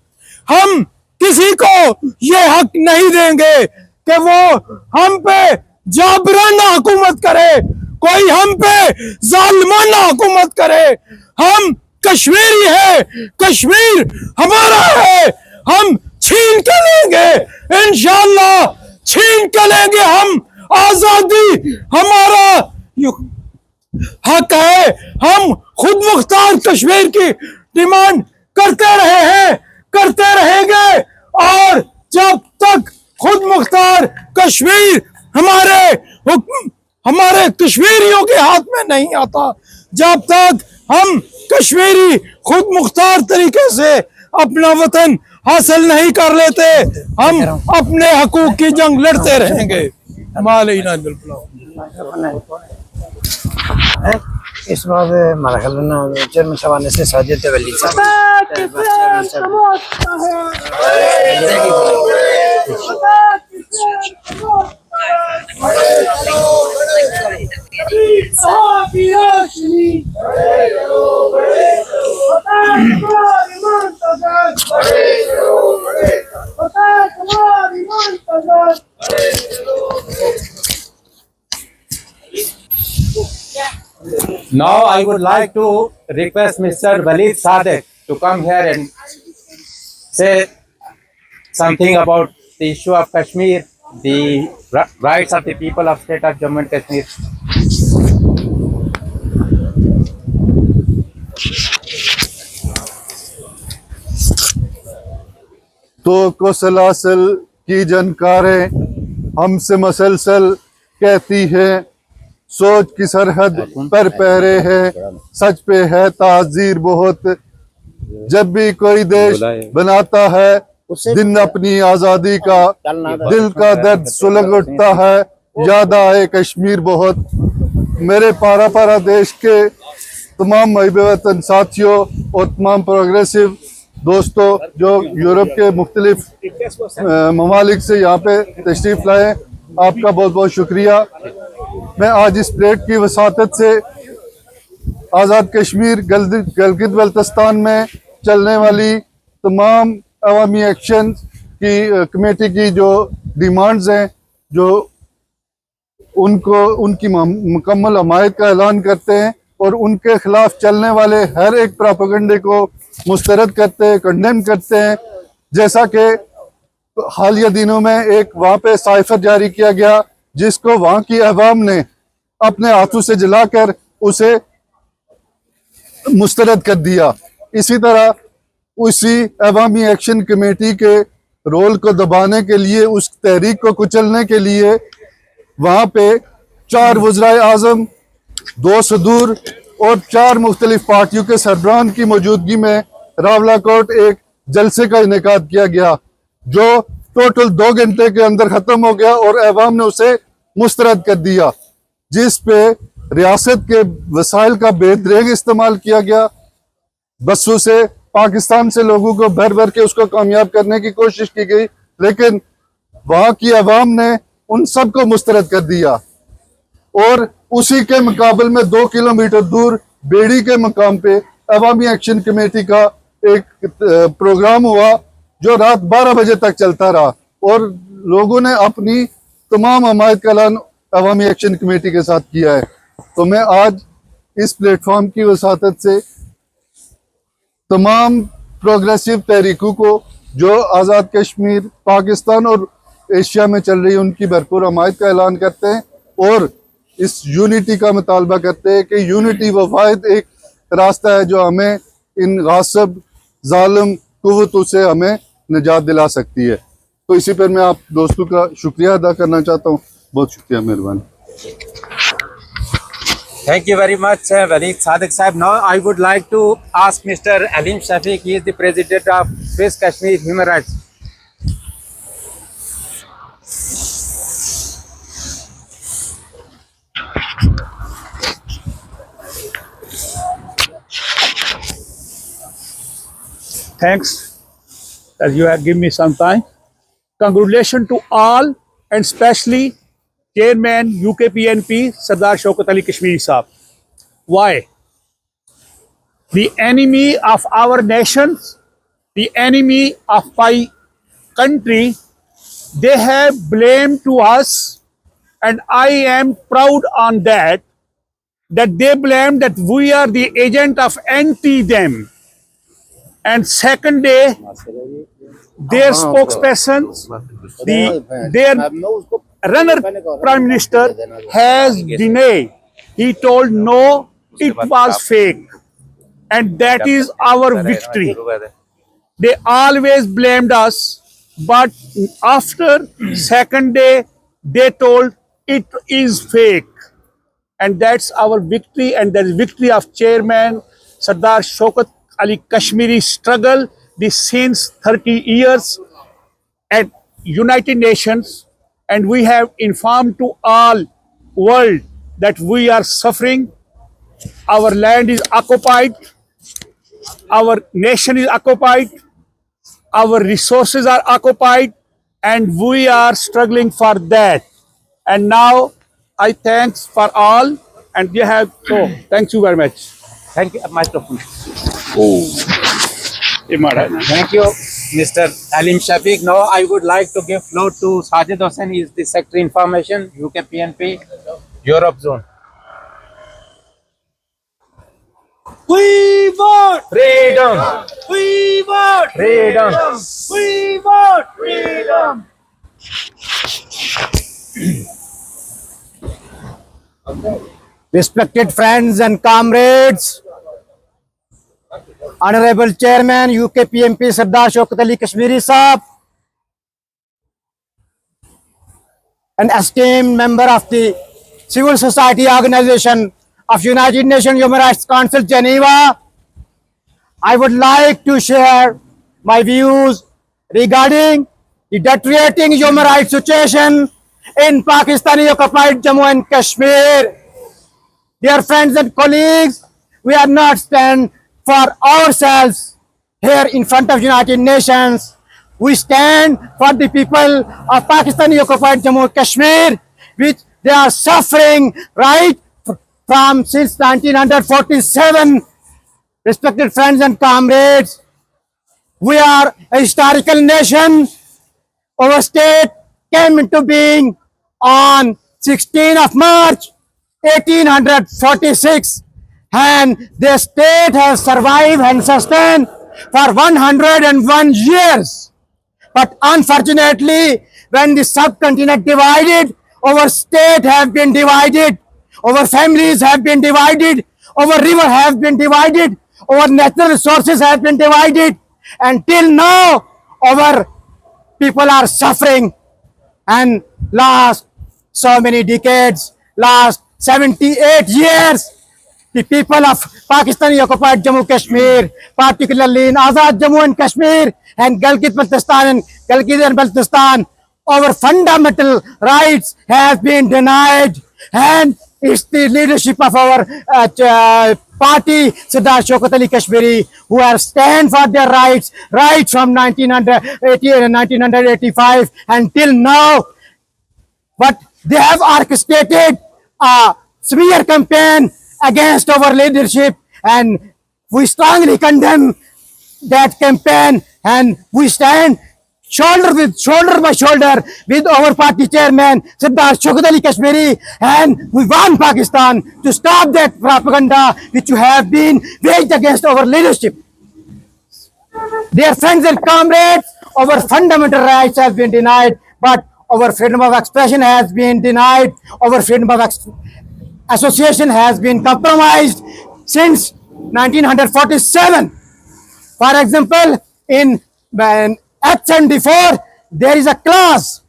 हम किसी को ये हक नहीं देंगे कि वो हम पे जाबराना हुकूमत करे, कोई हम पे जालिमाना हुकूमत करे। हम कश्मीरी है, कश्मीर हमारा है, हम छीन के लेंगे, इंशाअल्लाह छीन के लेंगे हम। आजादी हमारा हक है, हम खुद मुख्तार कश्मीर की डिमांड करते रहे हैं, करते रहेंगे, और जब तक खुद मुख्तार कश्मीर हमारे कश्मीरियों के हाथ में नहीं आता, जब तक हम कश्मीरी खुद मुख्तार तरीके से अपना वतन हासिल नहीं कर लेते, हम अपने हकूक की जंग लड़ते रहेंगे। इस बार हमारा ख्याल ना चेयरमैन साहब आने से साजिद वली Now I would like to request Mr. Walid Sadek to come here and say something about the issue of Kashmir, the rights of the people of state of Jammu and Kashmir. तो को सलासल की जानकारें हमसे मसलसल कहती है, सोच की सरहद पर पहरे है, सच पे है ताजीर बहुत। जब भी कोई देश बनाता है दिन अपनी आजादी का, दिल का दर्द सुलग उठता है, याद आए कश्मीर बहुत। मेरे पारा पारा देश के तमाम महबूब वतन साथियों और तमाम प्रोग्रेसिव दोस्तों जो यूरोप के मुख्तलिफ ममालिक से यहाँ पे तशरीफ लाए, आपका बहुत बहुत शुक्रिया। मैं आज इस प्लेट की वसातत से आज़ाद कश्मीर गिलगित बल्तिस्तान में चलने वाली तमाम अवामी एक्शन की कमेटी की जो डिमांड्स हैं, जो उनकी मुकम्मल हमायत का ऐलान करते हैं और उनके खिलाफ चलने वाले हर एक प्रोपेगेंडे को मुस्तरद करते हैं, कंडेम करते हैं। जैसा कि हालिया दिनों में एक वहाँ पे साइफर जारी किया गया, जिसको वहाँ की अवाम ने अपने हाथों से जलाकर उसे मुस्तरद कर दिया। इसी तरह उसी अवामी एक्शन कमेटी के रोल को दबाने के लिए, उस तहरीक को कुचलने के लिए वहाँ पे 4 वज़राए आज़म, 2 सदूर और 4 मुख्तलिफ पार्टियों के सरबराहान की मौजूदगी में रावलाकोट एक जलसे का इनेकाद किया गया, जो टोटल 2 घंटे के अंदर ख़त्म हो गया और अवाम ने उसे मुस्तरद कर दिया, जिस पे रियासत के वसाइल का बेदरेग इस्तेमाल किया गया। बसों से पाकिस्तान से लोगों को भर भर के उसको कामयाब करने की कोशिश की गई, लेकिन वहाँ की अवाम ने उन सब को मुस्तरद कर दिया। और उसी के मुकाबले में 2 किलोमीटर दूर बेड़ी के मकाम पे अवामी एक्शन कमेटी का एक प्रोग्राम हुआ, जो रात 12 बजे तक चलता रहा और लोगों ने अपनी तमाम हमायत का ऐलान अवामी एक्शन कमेटी के साथ किया है। तो मैं आज इस प्लेटफॉर्म की वसातत से तमाम प्रोग्रेसिव तहरीकों को जो आज़ाद कश्मीर, पाकिस्तान और एशिया में चल रही है, उनकी भरपूर हमायत का ऐलान करते हैं और इस यूनिटी का मुतालबा करते हैं कि यूनिटी वो वाहिद एक रास्ता है जो हमें इन गासिब जालिम कुव्वतों से हमें निजात दिला सकती है। तो इसी पर मैं आप दोस्तों का शुक्रिया अदा करना चाहता हूँ। बहुत शुक्रिया, मेहरबानी। Thank you very much, Walid Sadek Sahib. Now I would like to ask Mr. Alim Shafiq. He is the president of Swiss Kashmir Human Rights. Thanks that you have given me some time. Congratulations to all, and especially Chairman UKPNP Sardar Shaukat Ali Kashmiri Sahab. Why? the enemy of our nations, the enemy of my country, they have blamed to us, and I am proud on that they blame that we are the agent of anti them. And second day, their spokesperson, their runner prime minister has denied. He told no, it was fake. And that is our victory. They always blamed us, but after second day, they told it is fake. And that's our victory, and that is victory of Chairman Sardar Shaukat Ali Kashmiri struggle this since 30 years at United Nations, and we have informed to all world that we are suffering. Our land is occupied, our nation is occupied, our resources are occupied, and we are struggling for that. And now I thanks for all, and you have, so thank you very much. Thank you, microphone. Thank you, Mr. Alim Shafiq. Now I would like to give floor to Sajid Hossain. He is the Secretary Information, UK PNP, Europe Zone. We want Freedom! We want Freedom! We want freedom. Respected friends and comrades, Honorable Chairman UK PMP Sardar Shaukat Ali Kashmiri Saab, an esteemed member of the Civil Society Organization of United Nations Human Rights Council Geneva, I would like to share my views regarding the deteriorating human rights situation in Pakistani occupied Jammu and Kashmir. Dear friends and colleagues, we are not stand for ourselves here in front of United Nations. We stand for the people of Pakistani occupied Jammu and Kashmir, which they are suffering right from since 1947. Respected friends and comrades, we are a historical nation. Our state came into being on 16th of March 1846, and the state has survived and sustained for 101 years. But unfortunately, when the subcontinent divided, our state have been divided, our families have been divided, our river have been divided, our natural resources have been divided. Until now, our people are suffering. And last so many decades, last 78 years, the people of Pakistani occupied Jammu Kashmir, particularly in Azad Jammu and Kashmir and Gilgit-Baltistan and Baltistan, our fundamental rights have been denied, and it's the leadership of our party, Sardar Shaukat Ali Kashmiri, who have stand for their rights right from 1980 and 1985 until now. But they have orchestrated a smear campaign against our leadership, and we strongly condemn that campaign, and we stand shoulder by shoulder with our party chairman Sardar Shaukat Ali Kashmiri, and we want Pakistan to stop that propaganda which you have been waged against our leadership. Dear friends and comrades, our fundamental rights have been denied, but our freedom of expression has been denied, our freedom of association has been compromised since 1947. For example, in Act 74, there is a clause: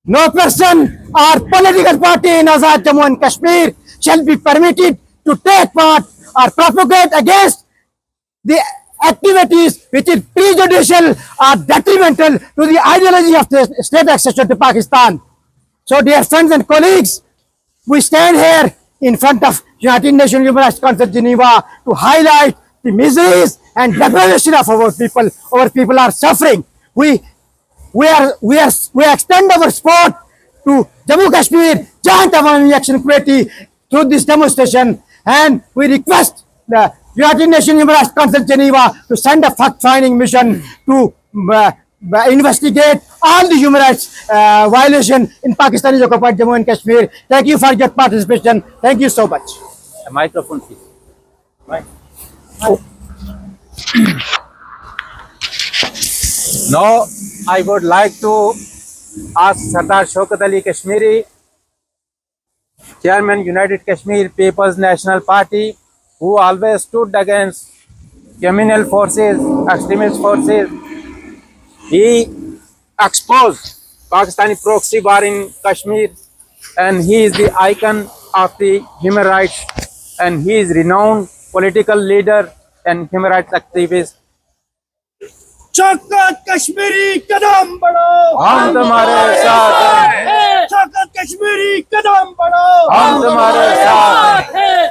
no person or political party in Azad Jammu and Kashmir shall be permitted to take part or propagate against the activities which is prejudicial or detrimental to the ideology of the state accession to Pakistan. So, dear friends and colleagues, we stand here in front of United Nations Human Rights Council Geneva to highlight the miseries and deprivation of our people. Our people are suffering. We extend our support to Jammu Kashmir Joint Awami Action Committee through this demonstration, and we request the United Nations Human Rights Council Geneva to send a fact-finding mission to investigate all the human rights violation in Pakistani occupied Jammu and Kashmir. Thank you for your participation. Thank you so much. A microphone, please. Now, I would like to ask Sardar Shaukat Ali Kashmiri, Chairman United Kashmir People's National Party, who always stood against criminal forces, extremist forces. He exposed Pakistani proxy war in Kashmir, and he is the icon of the human rights, and he is renowned political leader and human rights activist. Shaukat Kashmiri कदम बढ़ाओ, हम तुम्हारे साथ हैं। शौकत कश्मीरी कदम बढ़ाओ, हम तुम्हारे साथ हैं।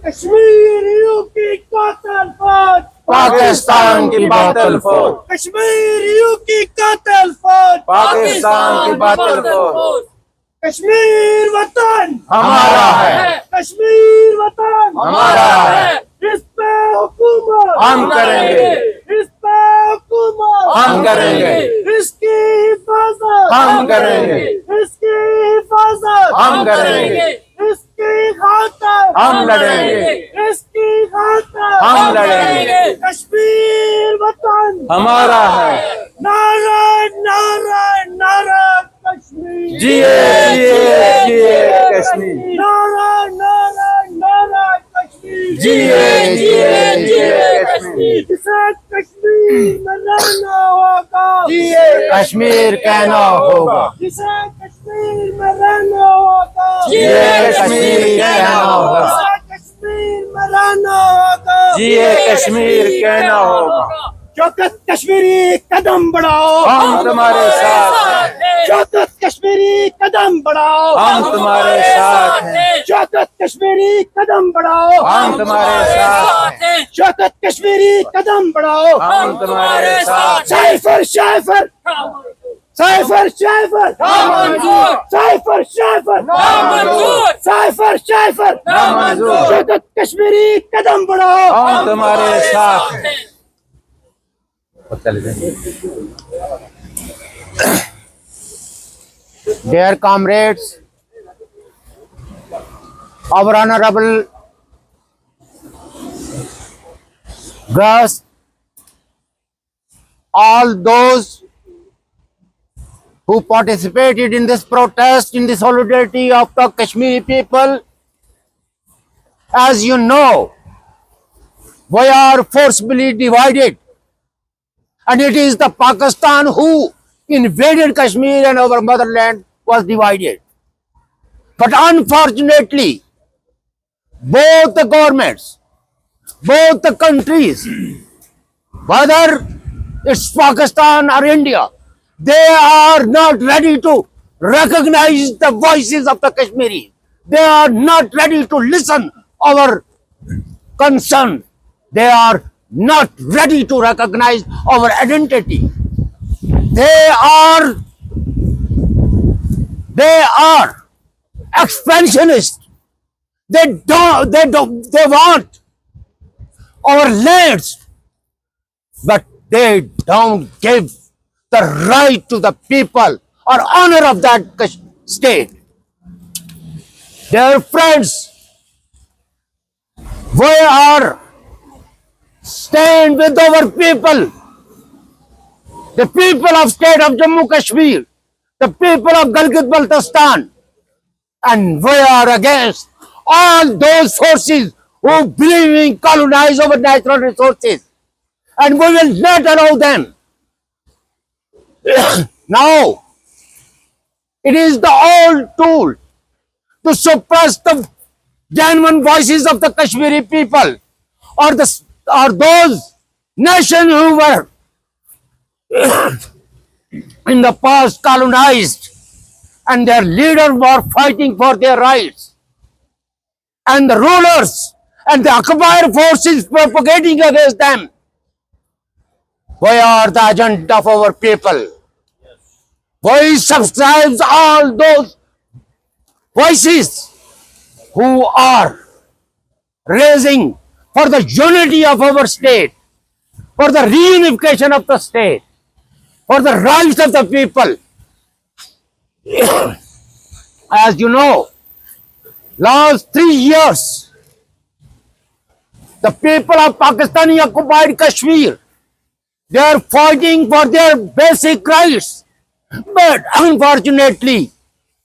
कश्मीरियों की कातिल फौज, पाकिस्तान की बातिल फौज, कश्मीरियों की कातिल फौज, पाकिस्तान की बातिल फौज। कश्मीर वतन हमारा है, कश्मीर वतन हमारा है। इस पे हुकूमत हम करेंगे, इस पे हुकूमत हम करेंगे, इसकी हिफाजत हम करेंगे, इसकी हिफाजत हम करेंगे, इसकी खातिर हम लड़ेंगे, इसकी खातिर हम लड़ेंगे। कश्मीर वतन हमारा है। नारा नारा नारा कश्मीर, जिए जिए जिए कश्मीर, नारा नारा नारा कश्मीर, जिए जिए जिए कश्मीर। जिसे कश्मीर में रहना होगा, कश्मीर कहना होगा, जिसे कश्मीर में रहना होगा, जिए कश्मीर कहना होगा, जिसे कश्मीर में रहना होगा, जिए कश्मीर कहना होगा। शौकत कश्मीरी कदम बढ़ाओ, हम तुम्हारे साथ हैं, शौकत कश्मीरी कदम बढ़ाओ, हम तुम्हारे साथ हैं, शौकत कश्मीरी कदम बढ़ाओ, हम तुम्हारे साथ हैं, शौकत कश्मीरी कदम बढ़ाओ। हम तुम्हारे साथ हैं। साइफर साइफर साइफर साइफर साइफर साइफर साइफर साइफर शौकत कश्मीरी कदम बढ़ाओ, हम तुम्हारे साथ हैं। चले जाइए। Dear comrades, our honorable guests, all those who participated in this protest in the solidarity of the Kashmiri people, as you know, we are forcibly divided, and it is the Pakistan who invaded Kashmir and our motherland was divided. But unfortunately, both the governments, both the countries, whether it's Pakistan or India, they are not ready to recognize the voices of the Kashmiris. They are not ready to listen our concern. They are not ready to recognize our identity. They are expansionist. They want our lands, but they don't give the right to the people or honor of that state. Dear friends, we are stand with our people, the people of state of Jammu Kashmir, the people of Gilgit-Baltistan, and we are against all those forces who believe in colonize our natural resources, and we will not allow them. Now, it is the old tool to suppress the genuine voices of the Kashmiri people, or those nations who were in the past colonized, and their leaders were fighting for their rights, and the rulers and the occupier forces propagating against them. We are the agent of our people. We subscribe all those voices who are raising for the unity of our state, for the reunification of the state, for the rights of the people. As you know, last 3 years, the people of Pakistani occupied Kashmir, they are fighting for their basic rights. But unfortunately,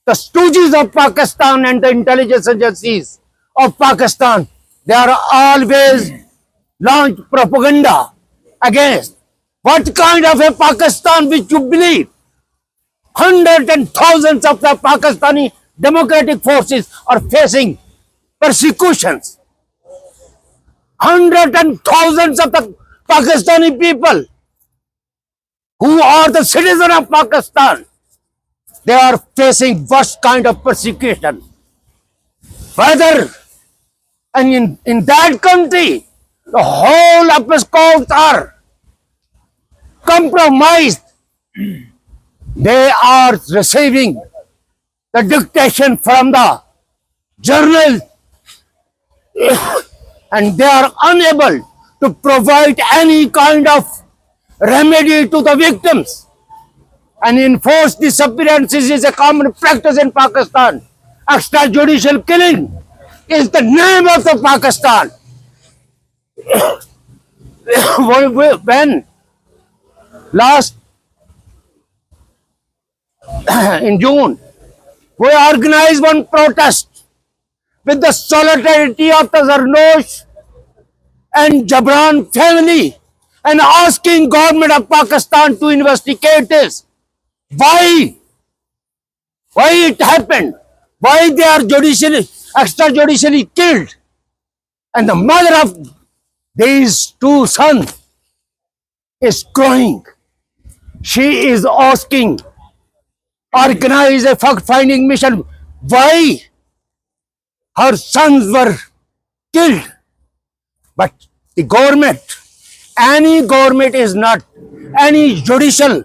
the stooges of Pakistan and the intelligence agencies of Pakistan, they are always launch propaganda against. What kind of a Pakistan which you believe? Hundreds and thousands of the Pakistani democratic forces are facing persecutions. Hundreds and thousands of the Pakistani people who are the citizens of Pakistan, they are facing worst kind of persecution. Whether, and in that country, the whole episcopes are compromised. They are receiving the dictation from the journal and they are unable to provide any kind of remedy to the victims. And enforced disappearances is a common practice in Pakistan. Extrajudicial killing is the name of the Pakistan. When last in June, we organized one protest with the solidarity of the Zarnosh and Jabran family and asking government of Pakistan to investigate this. Why it happened? Why they are extrajudicially killed? And the mother of these two sons is crying. She is asking, organize a fact-finding mission. Why her sons were killed? But the government, any government is not, any judicial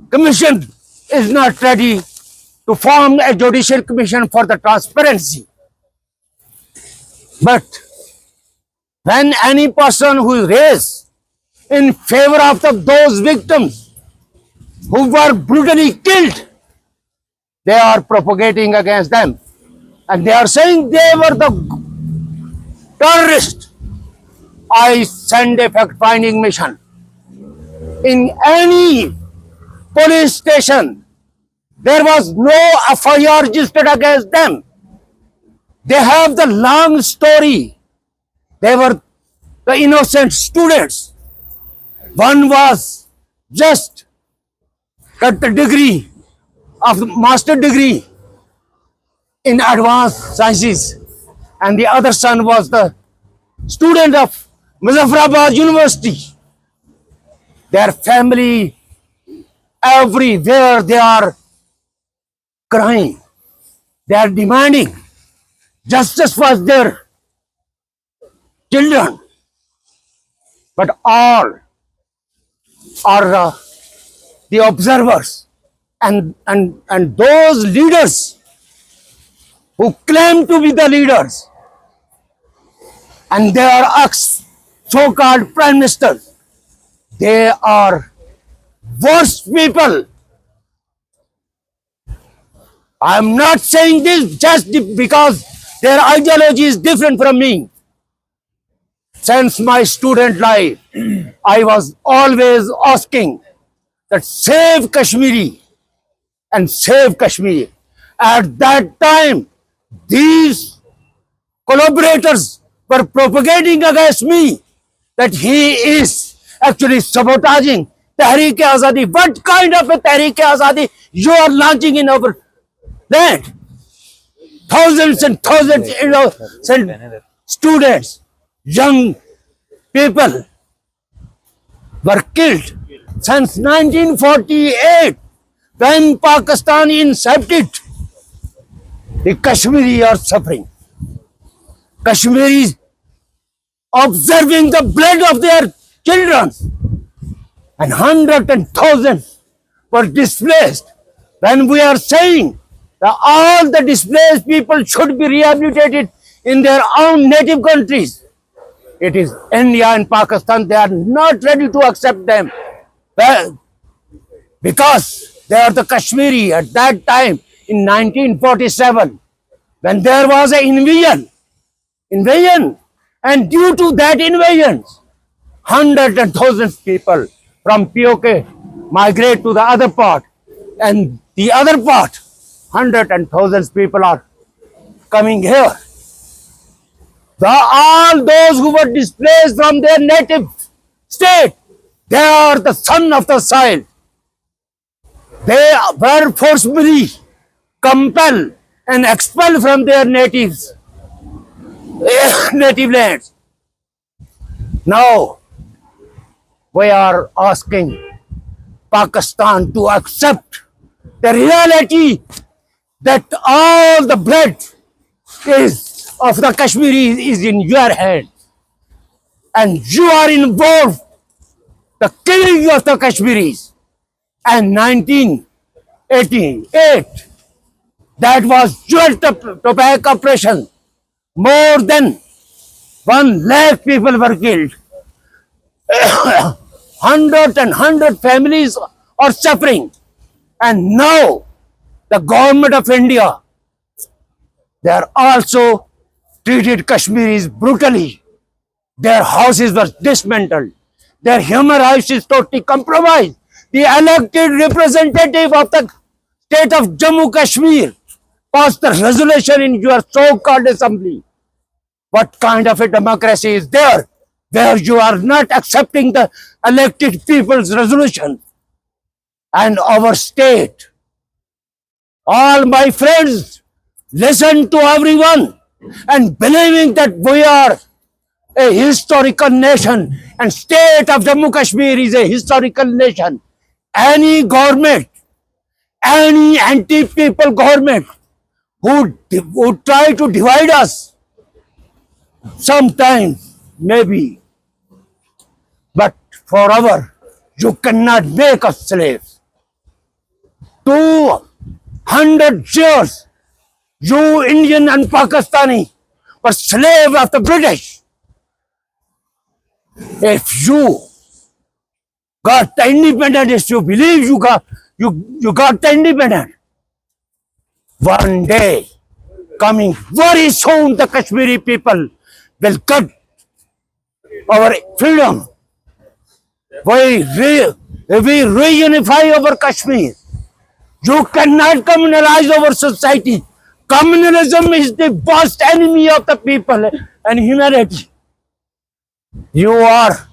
commission is not ready to form a judicial commission for the transparency. But when any person who is raised in favor of those victims who were brutally killed, they are propagating against them. And they are saying they were the terrorists. I send a fact-finding mission. In any police station, there was no FIR registered against them. They have the long story. They were the innocent students. One was just got the degree of the master degree in advanced sciences, and the other son was the student of Muzaffarabad University. Their family, everywhere they are crying. They are demanding justice for their children. But all are the observers and those leaders who claim to be the leaders, and they are so-called prime ministers. They are worst people. I am not saying this just because their ideology is different from me. Since my student life, I was always asking that save Kashmiri and save Kashmir. At that time, these collaborators were propagating against me that he is actually sabotaging Tehreek-e-Azadi. What kind of a Tehreek-e-Azadi you are launching in our land? Thousands and thousands of innocent students, young people were killed since 1948 when Pakistan incepted. The Kashmiri are suffering. Kashmiris observing the blood of their children, and hundreds and thousands were displaced. When we are saying that all the displaced people should be rehabilitated in their own native countries, It is India and Pakistan. They are not ready to accept them. Well, because they are the Kashmiri at that time in 1947 when there was an invasion, and due to that invasion, hundreds and thousands of people from POK migrate to the other part, and the other part, hundreds and thousands of people are coming here. All those who were displaced from their native state, they are the son of the soil. They were forcibly compelled and expelled from their native lands. Now, we are asking Pakistan to accept the reality that all the blood of the Kashmiris is in your hand, and you are involved the killing of the Kashmiris. And 1988, that was joint tobacco operation. More than 1 lakh people were killed. Hundred families are suffering. And now the government of India, they are also treated Kashmiris brutally. Their houses were dismantled. Their human rights is totally compromised. The elected representative of the state of Jammu Kashmir passed the resolution in your so-called assembly. What kind of a democracy is there where you are not accepting the elected people's resolution? And our state, all my friends, listen to everyone and believing that we are a historical nation and state of Jammu Kashmir is a historical nation. Any government, any anti-people government who try to divide us, sometimes maybe, but forever, you cannot make us slaves. 200 years, you Indian and Pakistani were slaves of the British. If you got the independence, you believe you got the independence. One day, coming very soon, the Kashmiri people will get our freedom. We reunify our Kashmir. You cannot communalize our society. Communalism is the worst enemy of the people and humanity. You are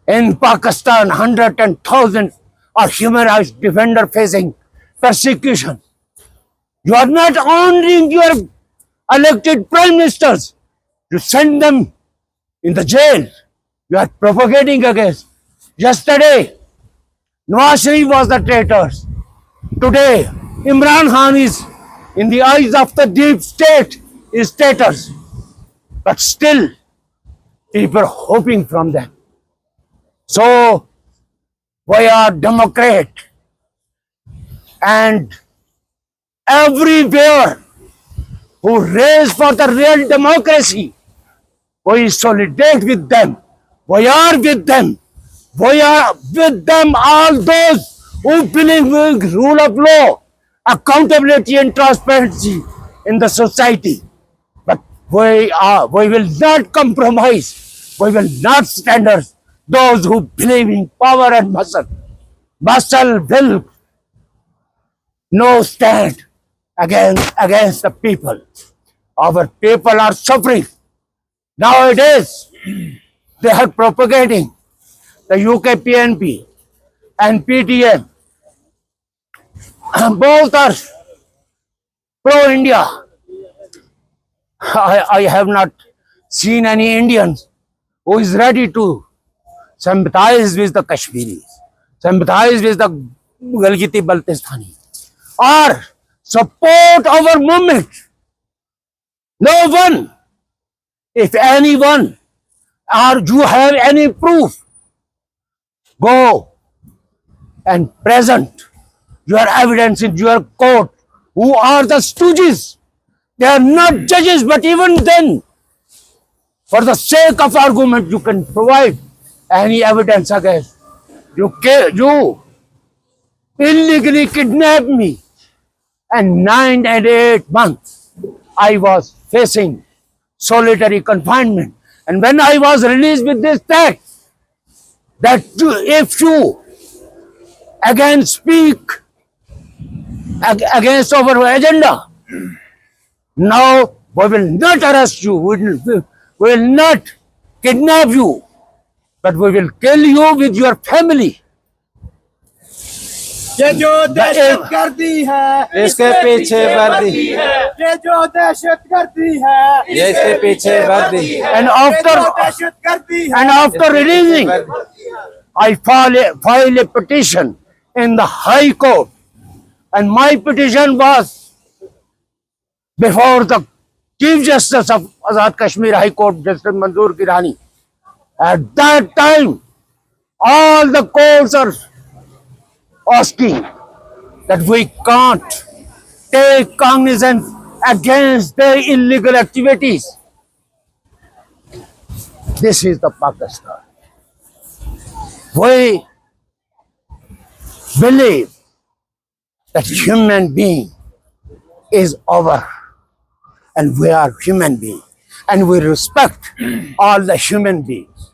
in Pakistan, hundreds and thousands of human rights defenders facing persecution. You are not honoring your elected prime ministers. You send them in the jail. You are propagating against. Yesterday, Nawaz Sharif was the traitor. Today, Imran Khan is, in the eyes of the deep state, is traitors. But still, people are hoping from them. So, we are Democrat, and everywhere who raise for the real democracy, we solidarity with them. We are with them. We are with them, all those who believe in rule of law, accountability and transparency in the society. But we will not compromise. We will not stand us. Those who believe in power and muscle will no stand against the people. Our people are suffering. Nowadays, they are propagating the UK PNP and PTM. Both are pro-India. I have not seen any Indians who is ready to sympathize with the Kashmiris, sympathize with the Galgiti-Baltistani, or support our movement. No one. If anyone or you have any proof, go and present your evidence in your court. Who are the stooges? They are not judges, but even then, For the sake of argument, you can provide any evidence against you illegally kidnapped me, and 9 and 8 months I was facing solitary confinement. And when I was released with this text, that if you again speak against our agenda, now we will not arrest you, we will not kidnap you, but we will kill you with your family. ये जो दहशत गर्दी है इसके पीछे वर्दी ये जो दहशत गर्दी है ये इसके पीछे वर्दी And दहशत गर्दी है after releasing, I file a petition in the High Court, and my petition was before the Chief Justice of Azad Kashmir High Court, Justice Manzoor Kirani. At that time, all the courts are asking that we can't take cognizance against their illegal activities. This is the Pakistan. We believe that human being is over, and we are human beings, and we respect all the human beings.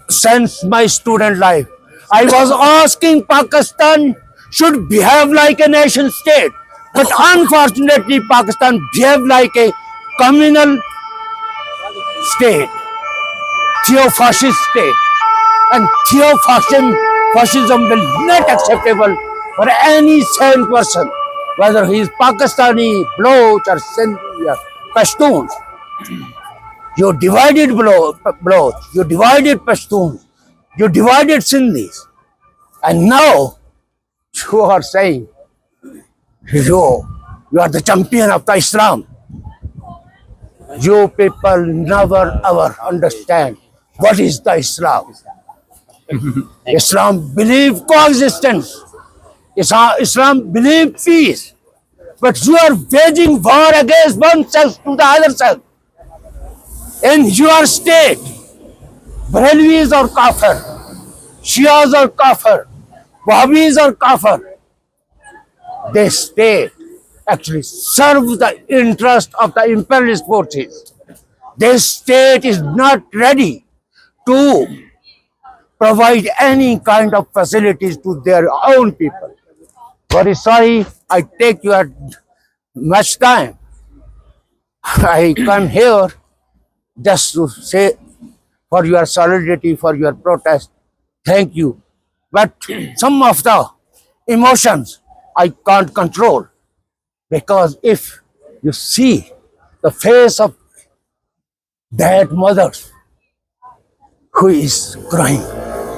Since my student life, I was asking Pakistan should behave like a nation state, but unfortunately Pakistan behaved like a communal state, theo-fascist state, and theo-fascism will not acceptable for any sane person, whether he is Pakistani, Baloch or Sindhi or Pashtun. You divided Baloch, you divided Pashtun, you divided Sindhis, and now you are saying you are the champion of the Islam. You people never ever understand what is the Islam. Islam believe coexistence. Islam believe peace. But you are waging war against one sex to the other sex. In your state, Barelvis are kafir, Shias are kafir, Wahhabis are kafir. This state actually serves the interest of the imperialist forces. This state is not ready to provide any kind of facilities to their own people. Very sorry, I take your much time. I come here just to say for your solidarity, for your protest, thank you. But some of the emotions I can't control, because if you see the face of that mother who is crying,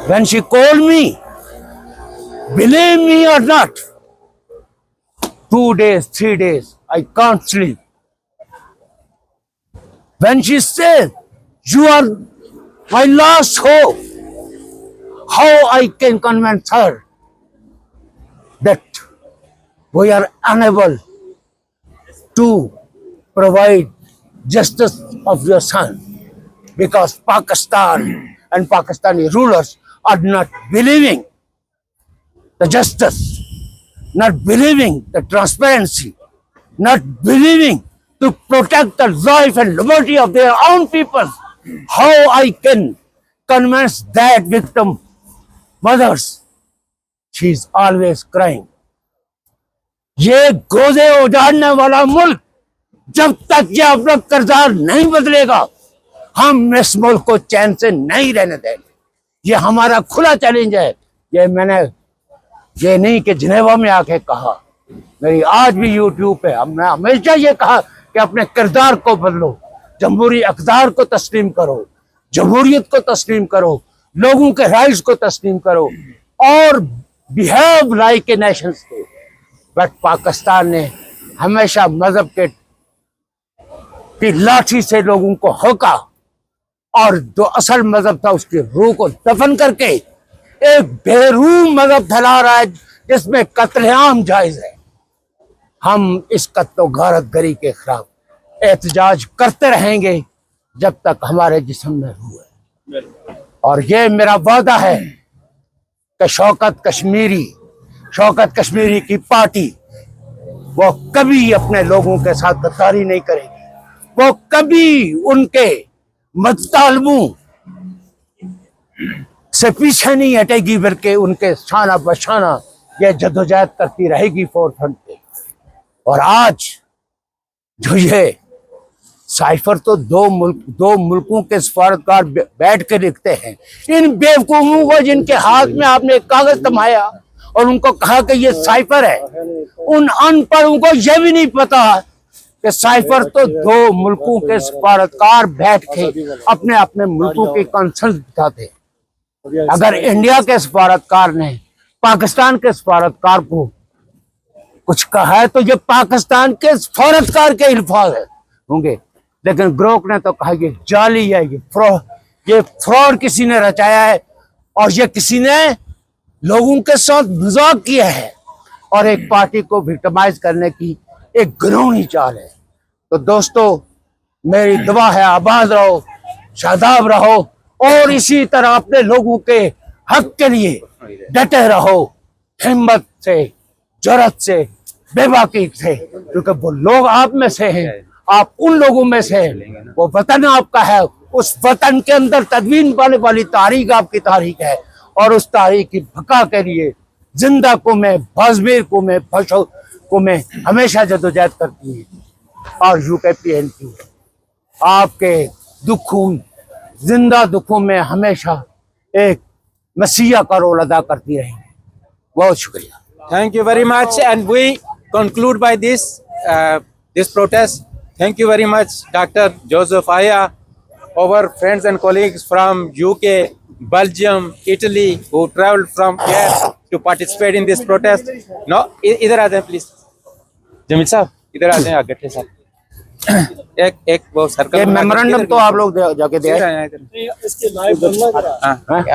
when she called me, believe me or not, 2 days, 3 days, I can't sleep. When she said, you are my last hope, how I can convince her that we are unable to provide justice of your son, because Pakistan and Pakistani rulers are not believing the justice, not believing the transparency, not believing to protect the life and liberty of their own people. How I can convince that victim mothers? She is always crying. ये गोदे उजाड़ने वाला मुल्क जब तक ये अपना किरदार नहीं बदलेगा, हम इस मुल्क को चैन से नहीं रहने देंगे. ये हमारा खुला चैलेंज है. ये मैंने ये नहीं कि जिनेवा में आके कहा, मेरी आज भी यूट्यूब पे मैं हमेशा ये कहा कि अपने किरदार को बदलो, जमहूरी अक़दार को तस्लीम करो, जमहूरियत को तस्लीम करो, लोगों के राइट्स को तस्लीम करो और behave like a nation state. But Pakistan ने हमेशा मजहब की लाठी से लोगों को होका और जो असल मजहब था उसकी रूह को दफन करके एक बेरूह मजहब फैला रहा है जिसमें कत्लेआम जायज है. हम इस कत्लो गारत गरी के खिलाफ एहतजाज करते रहेंगे जब तक हमारे जिस्म में रूह है। और ये मेरा वादा है कि शौकत कश्मीरी की पार्टी वो कभी अपने लोगों के साथ गद्दारी नहीं करेगी, वो कभी उनके मततालबों से पीछे नहीं हटेगी, बल्कि उनके शाना बशाना ये जदोजहद करती रहेगी फोरफ्रंट पे। और आज जो ये साइफर तो दो मुल्कों के सफारतकार बैठ के लिखते हैं, इन बेवकूफों को जिनके हाथ में आपने एक कागज थमाया और उनको कहा कि ये साइफर है, उन अनपढ़ों को यह भी नहीं पता कि साइफर तो दो मुल्कों के सफारतकार बैठ के अपने अपने मुल्कों के कंसर्न बताते हैं। अगर इंडिया के सफारतकार ने पाकिस्तान के सफारतकार को कुछ कहा है तो ये पाकिस्तान के सफारतकार के अल्फाज होंगे, लेकिन ग्रोक ने तो कहा ये जाली है, ये फ्रॉड किसी ने रचाया है और ये किसी ने लोगों के साथ मजाक किया है और एक पार्टी को विक्टिमाइज करने की एक घिनौनी चाल है। तो दोस्तों, मेरी दुआ है आबाद रहो, शादाब रहो और इसी तरह अपने लोगों के हक के लिए डटे रहो, हिम्मत से, जरत से, बेबाकी से, क्योंकि वो लोग आप में से हैं, आप उन लोगों में से हैं। वो वतन आपका है, उस वतन के अंदर तदवीन पाने वाली तारीख आपकी तारीख है और उस तारीख की बका के लिए जिंदा को मैं, बाजमीर को मैं, फशो को मैं हमेशा जदोजहद करती है। और UKPNP आपके दुखों, जिंदा दुखों में हमेशा एक मसीहा का रोल अदा करती रहेंगे। बहुत शुक्रिया। Thank you very much, and we conclude by this protest. Thank you very much, Dr. Joseph Aya, our friends and colleagues from UK, Belgium, Italy, who traveled from here to participate in this protest. No, इधर आ जाएं please. Jameel साहब इधर आ जाएं, आगे साहब। एक वो circle ये मेमोरेंडम तो आप लोग जाके दे आए। इसके लाइव बनना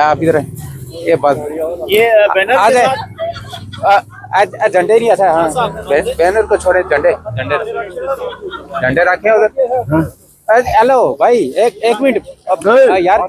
आप इधर ये बात ये बैनर आ जाए, झंडे नहीं आता। हाँ, बैनर को छोड़े, झंडे रखे उधर। हेलो भाई, एक मिनट यार,